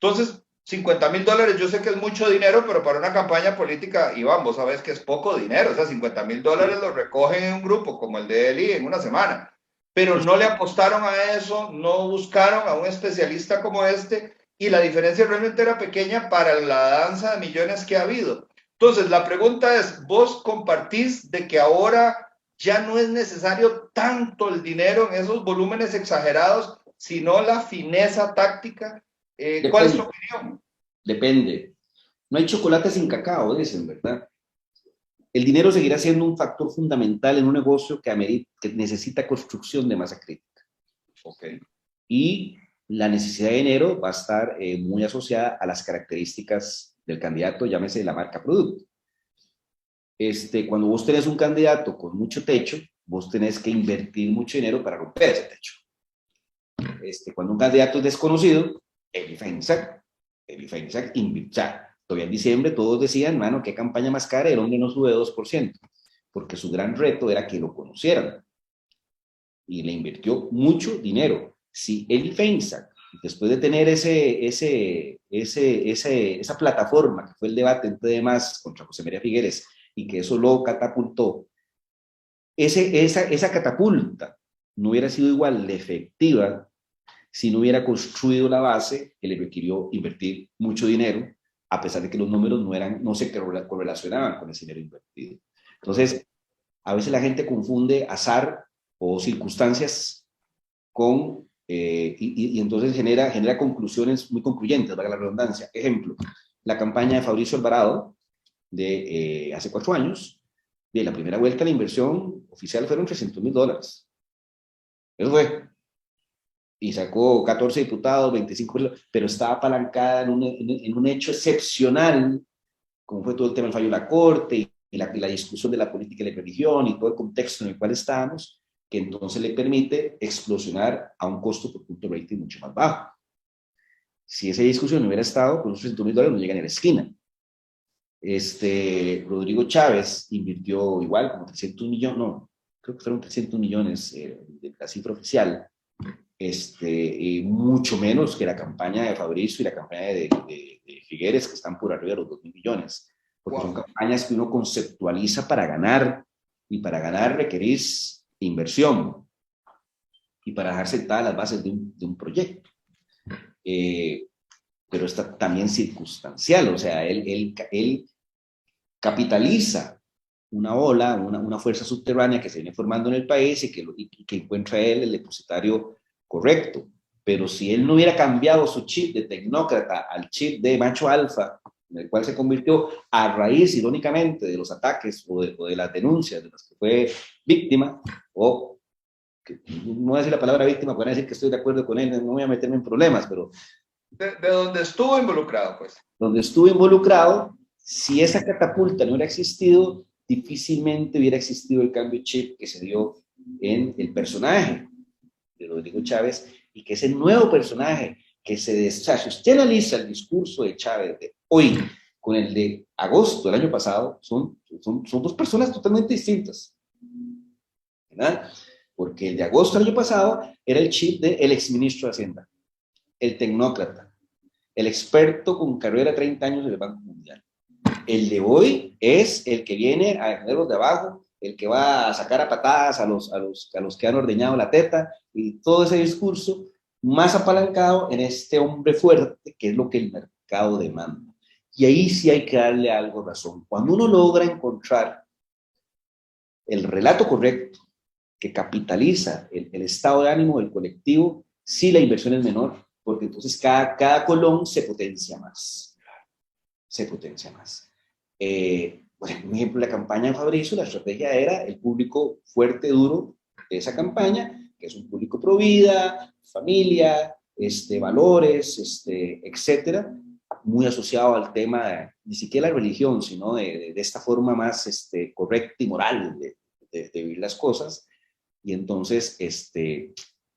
Entonces, $50,000, yo sé que es mucho dinero, pero para una campaña política, Iván, vos sabés que es poco dinero. O sea, $50,000 lo recogen en un grupo como el de Eli en una semana. Pero no le apostaron a eso, no buscaron a un especialista como este, y la diferencia realmente era pequeña para la danza de millones que ha habido. Entonces, la pregunta es, ¿vos compartís de que ahora ya no es necesario tanto el dinero en esos volúmenes exagerados, sino la fineza táctica? ¿Cuál es tu opinión? Depende. No hay chocolate sin cacao, dicen, ¿verdad? El dinero seguirá siendo un factor fundamental en un negocio que necesita construcción de masa crítica. Okay. Y la necesidad de dinero va a estar muy asociada a las características del candidato, llámese la marca producto. Cuando vos tenés un candidato con mucho techo, vos tenés que invertir mucho dinero para romper ese techo. Cuando un candidato es desconocido, Eli Feinsack invirtió. Todavía en diciembre todos decían, mano, qué campaña más cara, el hombre no sube 2%, porque su gran reto era que lo conocieran. Y le invirtió mucho dinero. Si Eli Feinsack, después de tener esa plataforma que fue el debate entre demás contra José María Figueres, y que eso lo catapultó, esa catapulta no hubiera sido igual de efectiva si no hubiera construido la base que le requirió invertir mucho dinero, a pesar de que los números no se correlacionaban con ese dinero invertido. Entonces, a veces la gente confunde azar o circunstancias con, y entonces genera conclusiones muy concluyentes, valga la redundancia. Ejemplo, la campaña de Fabricio Alvarado de hace 4 años, de la primera vuelta la inversión oficial fueron $300,000. Eso fue. Y sacó 14 diputados, 25, pero estaba apalancada en un hecho excepcional, como fue todo el tema del fallo de la Corte y la discusión de la política y la religión y todo el contexto en el cual estábamos, que entonces le permite explosionar a un costo por punto de rating mucho más bajo. Si esa discusión no hubiera estado, con esos $300 no llegan a la esquina. Rodrigo Chávez invirtió igual como 300 millones, no, creo que fueron 300 millones de la cifra oficial, mucho menos que la campaña de Fabricio y la campaña de Figueres, que están por arriba de los 2.000 millones, porque son campañas que uno conceptualiza para ganar, y para ganar requerís inversión, y para dejar sentadas las bases de un proyecto. Pero está también circunstancial, o sea, él capitaliza una ola, una fuerza subterránea que se viene formando en el país y que encuentra él el depositario correcto. Pero si él no hubiera cambiado su chip de tecnócrata al chip de macho alfa, en el cual se convirtió a raíz, irónicamente, de los ataques o de las denuncias de las que fue víctima, o no voy a decir la palabra víctima, pueden decir que estoy de acuerdo con él, no voy a meterme en problemas, pero... De donde estuvo involucrado, pues. Donde estuvo involucrado, si esa catapulta no hubiera existido, difícilmente hubiera existido el cambio chip que se dio en el personaje de Rodrigo Chávez, y que ese nuevo personaje que se deshace. Si usted analiza el discurso de Chávez de hoy con el de agosto del año pasado, son dos personas totalmente distintas, ¿verdad? Porque el de agosto del año pasado era el chip del exministro de Hacienda, el tecnócrata, el experto con carrera de 30 años del Banco Mundial. El de hoy es el que viene a defender los de abajo, el que va a sacar a patadas a los que han ordeñado la teta, y todo ese discurso más apalancado en este hombre fuerte, que es lo que el mercado demanda. Y ahí sí hay que darle algo razón. Cuando uno logra encontrar el relato correcto, que capitaliza el estado de ánimo del colectivo, sí la inversión es menor, porque entonces cada colón se potencia más. Se potencia más. Por ejemplo, la campaña de Fabricio, la estrategia era el público fuerte, duro de esa campaña, que es un público pro vida, familia, valores, etcétera, muy asociado al tema, ni siquiera la religión, sino de esta forma más correcta y moral de vivir las cosas. Y entonces,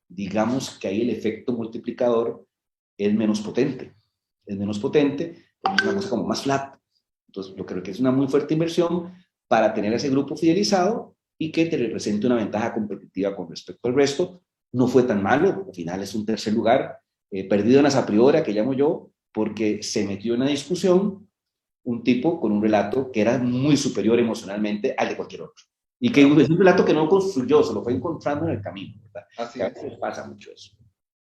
digamos que ahí el efecto multiplicador es menos potente. Es menos potente, porque es una cosa como más flat. Entonces, yo creo que es una muy fuerte inversión para tener a ese grupo fidelizado y que te represente una ventaja competitiva con respecto al resto. No fue tan malo, al final es un tercer lugar, perdido en las a priori, que llamo yo, porque se metió en una discusión un tipo con un relato que era muy superior emocionalmente al de cualquier otro. Y que es un relato que no construyó, se lo fue encontrando en el camino, ¿verdad? Así que a veces pasa mucho eso.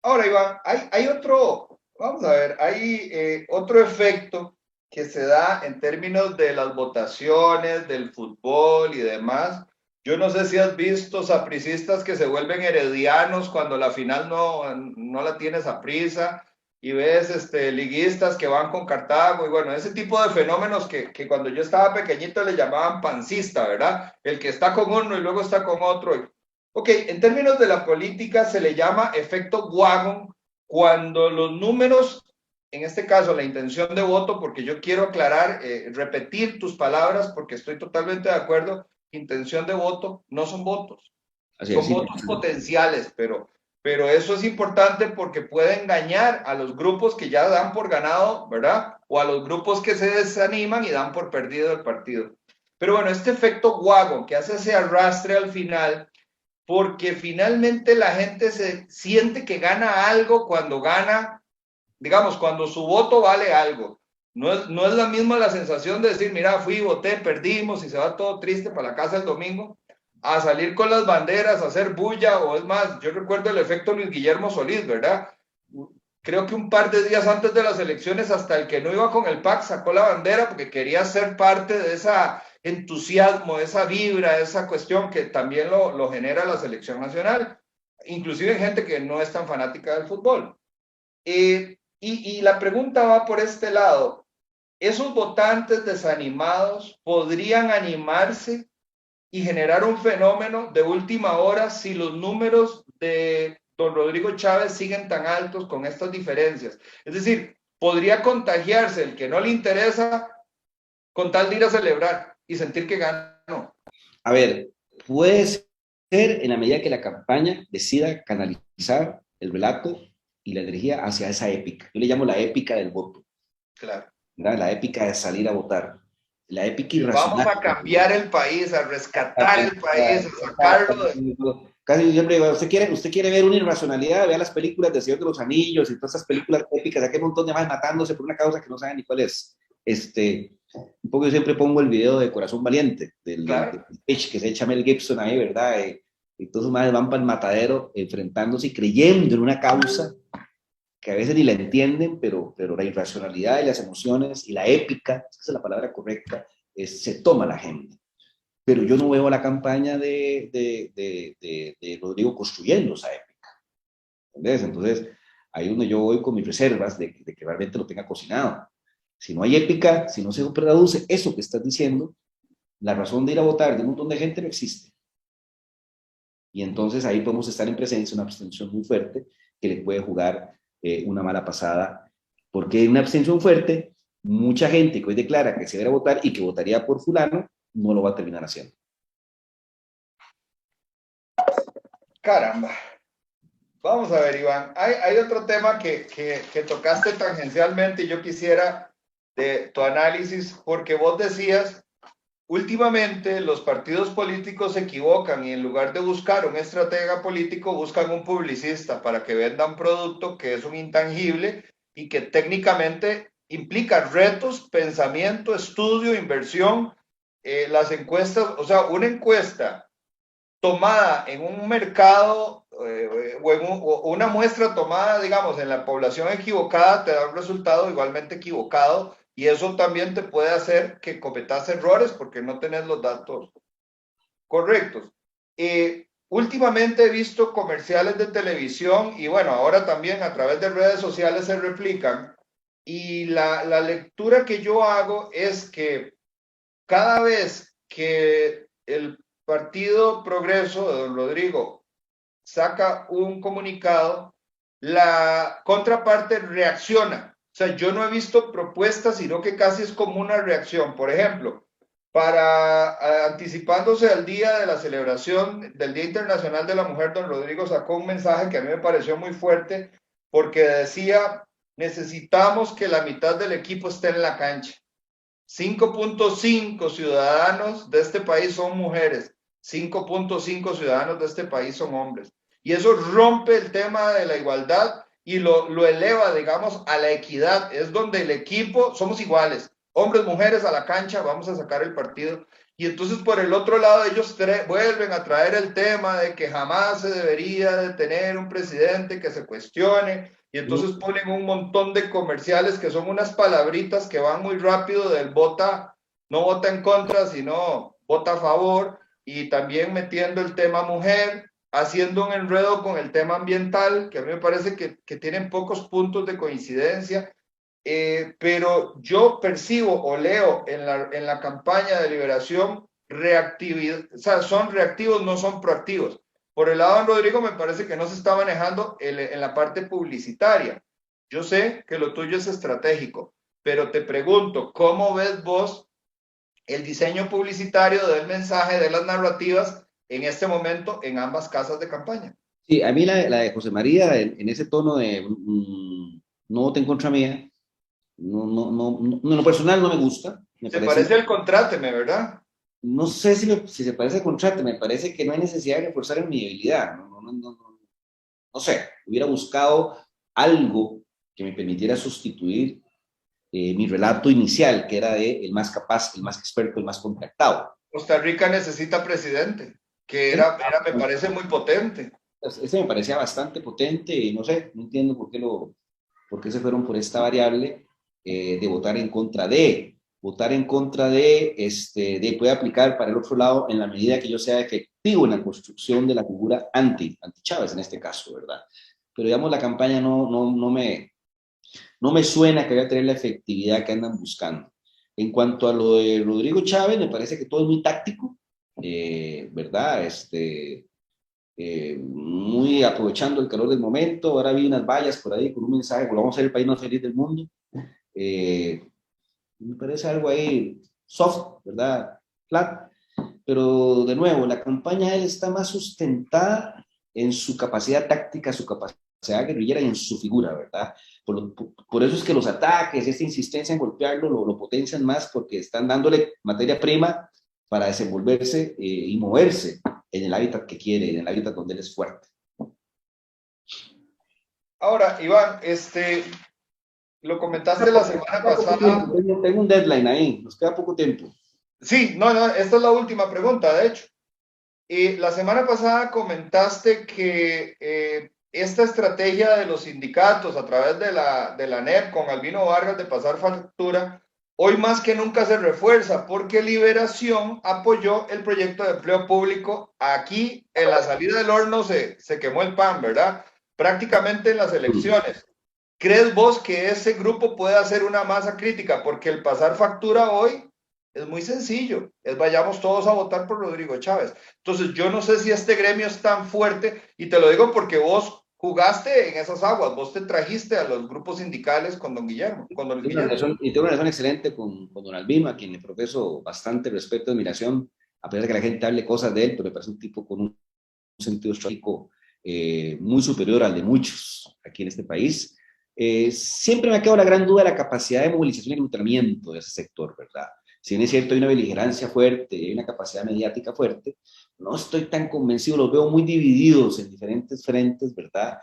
Ahora, Iván, hay otro, vamos a ver, hay otro efecto que se da en términos de las votaciones, del fútbol y demás. Yo no sé si has visto sapricistas que se vuelven heredianos cuando la final no la tienes a prisa, y ves liguistas que van con Cartago, y bueno, ese tipo de fenómenos que cuando yo estaba pequeñito le llamaban pancista, ¿verdad? El que está con uno y luego está con otro. Ok, en términos de la política se le llama efecto wagon cuando los números, en este caso la intención de voto, porque yo quiero aclarar, repetir tus palabras porque estoy totalmente de acuerdo, intención de voto no son votos, son votos potenciales, pero eso es importante porque puede engañar a los grupos que ya dan por ganado, ¿verdad? O a los grupos que se desaniman y dan por perdido el partido. Pero bueno, este efecto wagon que hace ese arrastre al final, porque finalmente la gente se siente que gana algo cuando gana, digamos, cuando su voto vale algo. No es la misma la sensación de decir, mira, fui, voté, perdimos y se va todo triste para la casa el domingo, a salir con las banderas, a hacer bulla, o es más, yo recuerdo el efecto Luis Guillermo Solís, ¿verdad? Creo que un par de días antes de las elecciones, hasta el que no iba con el PAC sacó la bandera porque quería ser parte de esa entusiasmo, esa vibra, esa cuestión que también lo genera la selección nacional, inclusive gente que no es tan fanática del fútbol. Y la pregunta va por este lado. ¿Esos votantes desanimados podrían animarse y generar un fenómeno de última hora si los números de don Rodrigo Chávez siguen tan altos con estas diferencias? Es decir, podría contagiarse el que no le interesa con tal de ir a celebrar y sentir que ganó. A ver, puede en la medida que la campaña decida canalizar el relato y la energía hacia esa épica. Yo le llamo la épica del voto. Claro. ¿Verdad? La épica de salir a votar. La épica Vamos irracional. a cambiar el país, a rescatar el país, a sacarlo de... Casi siempre digo, usted quiere ver una irracionalidad, vea las películas de Señor de los Anillos y todas esas películas épicas, aquí hay un montón de más matándose por una causa que no saben ni cuál es. Un poco yo siempre pongo el video de Corazón Valiente, Claro. que se echa Mel Gibson ahí, ¿verdad? Y todos más van para el matadero enfrentándose y creyendo en una causa que a veces ni la entienden, pero la irracionalidad y las emociones y la épica, esa es la palabra correcta, se toma la gente. Pero yo no veo la campaña de Rodrigo construyendo esa épica. ¿Entendés? Entonces, ahí es donde yo voy con mis reservas de que realmente lo tenga cocinado. Si no hay épica, si no se traduce eso que estás diciendo, la razón de ir a votar de un montón de gente no existe. Y entonces ahí podemos estar en presencia de una abstención muy fuerte que le puede jugar una mala pasada, porque en una abstención fuerte, mucha gente que hoy declara que se va a votar y que votaría por fulano, no lo va a terminar haciendo. Caramba. Vamos a ver, Iván. Hay otro tema que tocaste tangencialmente y yo quisiera de tu análisis, porque vos decías, últimamente los partidos políticos se equivocan y en lugar de buscar un estratega político, buscan un publicista para que venda un producto que es un intangible y que técnicamente implica retos, pensamiento, estudio, inversión. Las encuestas, o sea, una encuesta tomada en un mercado o una muestra tomada, digamos, en la población equivocada, te da un resultado igualmente equivocado y eso también te puede hacer que cometas errores porque no tenés los datos correctos. Últimamente he visto comerciales de televisión y bueno, ahora también a través de redes sociales se replican y la lectura que yo hago es que cada vez que el Partido Progreso de don Rodrigo saca un comunicado, la contraparte reacciona. O sea, yo no he visto propuestas, sino que casi es como una reacción. Por ejemplo, anticipándose al día de la celebración del Día Internacional de la Mujer, don Rodrigo sacó un mensaje que a mí me pareció muy fuerte porque decía, necesitamos que la mitad del equipo esté en la cancha. 5.5 ciudadanos de este país son mujeres, 5.5 ciudadanos de este país son hombres. Y eso rompe el tema de la igualdad y lo eleva, digamos, a la equidad. Es donde el equipo, somos iguales, hombres, mujeres a la cancha, vamos a sacar el partido. Y entonces por el otro lado ellos vuelven a traer el tema de que jamás se debería de tener un presidente que se cuestione y entonces ponen un montón de comerciales que son unas palabritas que van muy rápido del vota, no vota en contra, sino vota a favor, y también metiendo el tema mujer, haciendo un enredo con el tema ambiental, que a mí me parece que tienen pocos puntos de coincidencia, pero yo percibo o leo en la campaña de liberación reactividad, o sea, son reactivos, no son proactivos. Por el lado de Rodrigo me parece que no se está manejando en la parte publicitaria. Yo sé que lo tuyo es estratégico, pero te pregunto, ¿cómo ves vos el diseño publicitario del mensaje, de las narrativas en este momento en ambas casas de campaña? Sí, a mí la de José María, en ese tono de no voten contra mía, en lo personal no me gusta. Se parece el contráteme, ¿verdad? No sé si se parece a contrato, me parece que no hay necesidad de reforzar en mi debilidad. No sé, hubiera buscado algo que me permitiera sustituir mi relato inicial, que era de el más capaz, el más experto, el más contactado. Costa Rica necesita presidente, que ¿Sí? me parece muy potente. Ese me parecía bastante potente y no sé, no entiendo por qué se fueron por esta variable de votar en contra de. Votar en contra de puede aplicar para el otro lado en la medida que yo sea efectivo en la construcción de la figura anti-Chávez en este caso, ¿verdad? Pero digamos, la campaña no me suena que vaya a tener la efectividad que andan buscando. En cuanto a lo de Rodrigo Chávez, me parece que todo es muy táctico, ¿verdad? Muy aprovechando el calor del momento. Ahora vi unas vallas por ahí con un mensaje, vamos a ser el país más feliz del mundo. Me parece algo ahí soft, ¿verdad? Flat. pero de nuevo, la campaña de él está más sustentada en su capacidad táctica, su capacidad guerrillera y en su figura, ¿verdad? Por eso es que los ataques, esta insistencia en golpearlo, lo potencian más porque están dándole materia prima para desenvolverse y moverse en el hábitat que quiere, en el hábitat donde él es fuerte. Ahora, Iván, lo comentaste la semana pasada. Tengo un deadline ahí, nos queda poco tiempo. Sí, no, esta es la última pregunta, de hecho. La semana pasada comentaste que esta estrategia de los sindicatos a través de la NEP con Albino Vargas de pasar factura, hoy más que nunca se refuerza porque Liberación apoyó el proyecto de empleo público. Aquí en la salida del horno se quemó el pan, ¿verdad? Prácticamente en las elecciones. ¿Crees vos que ese grupo puede hacer una masa crítica? Porque el pasar factura hoy es muy sencillo, vayamos todos a votar por Rodrigo Chávez. Entonces yo no sé si este gremio es tan fuerte, y te lo digo porque vos jugaste en esas aguas, vos te trajiste a los grupos sindicales con don Guillermo. Y tengo una relación excelente con don Albino, a quien le profeso bastante respeto y admiración, a pesar de que la gente hable cosas de él, pero me parece un tipo con un sentido estratégico muy superior al de muchos aquí en este país. Siempre me ha quedado la gran duda de la capacidad de movilización y enlutamiento de ese sector, ¿verdad? Si bien es cierto, hay una beligerancia fuerte, hay una capacidad mediática fuerte, no estoy tan convencido, los veo muy divididos en diferentes frentes, ¿verdad?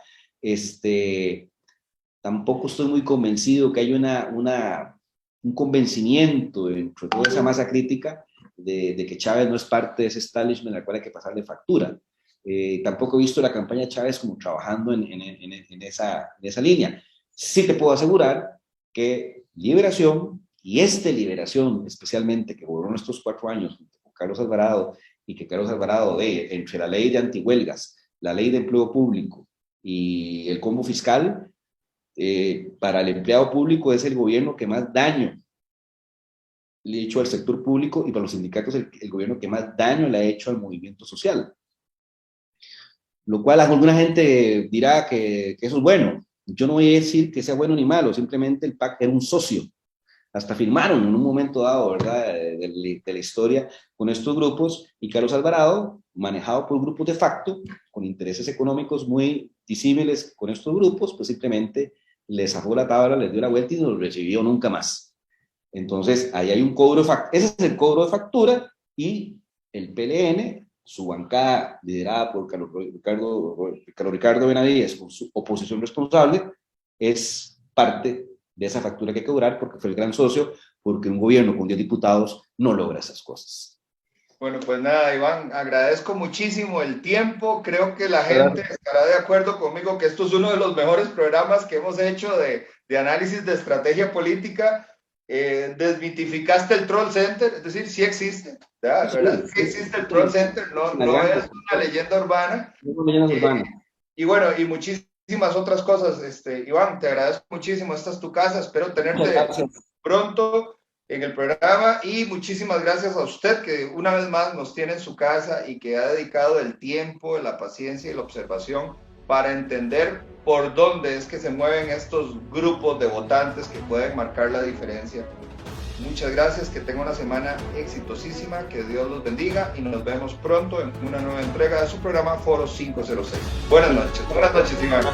Tampoco estoy muy convencido que hay un convencimiento dentro de toda esa masa crítica de que Chávez no es parte de ese establishment al cual hay que pasarle factura. Tampoco he visto la campaña de Chávez como trabajando en esa línea. Sí te puedo asegurar que Liberación, y Liberación especialmente, que gobernó estos 4 años con Carlos Alvarado, y que Carlos Alvarado, entre la ley de antihuelgas, la ley de empleo público y el combo fiscal, para el empleado público es el gobierno que más daño le ha hecho al sector público, y para los sindicatos el gobierno que más daño le ha hecho al movimiento social. Lo cual alguna gente dirá que eso es bueno. Yo no voy a decir que sea bueno ni malo, simplemente el PAC era un socio. Hasta firmaron en un momento dado, ¿verdad?, de la historia con estos grupos, y Carlos Alvarado, manejado por grupos de facto, con intereses económicos muy disímiles con estos grupos, pues simplemente les zafó la tabla, les dio la vuelta y no los recibió nunca más. Entonces, ahí hay un cobro de factura, ese es el cobro de factura, y el PLN, su bancada liderada por Carlos Ricardo Benavides, con su oposición responsable, es parte de esa factura que hay que cobrar, porque fue el gran socio, porque un gobierno con 10 diputados no logra esas cosas. Bueno, pues nada, Iván, agradezco muchísimo el tiempo. Creo que la gente estará de acuerdo conmigo que esto es uno de los mejores programas que hemos hecho de análisis de estrategia política. Desmitificaste el Troll Center, es decir, sí existe, ¿verdad? Sí existe el Troll Center, no es una leyenda urbana. Y bueno, y muchísimas otras cosas. Iván, te agradezco muchísimo, esta es tu casa, espero tenerte pronto en el programa, y muchísimas gracias a usted que una vez más nos tiene en su casa y que ha dedicado el tiempo, la paciencia y la observación para entender por dónde es que se mueven estos grupos de votantes que pueden marcar la diferencia. Muchas gracias, que tenga una semana exitosísima, que Dios los bendiga, y nos vemos pronto en una nueva entrega de su programa Foro 506. Buenas noches, Iván.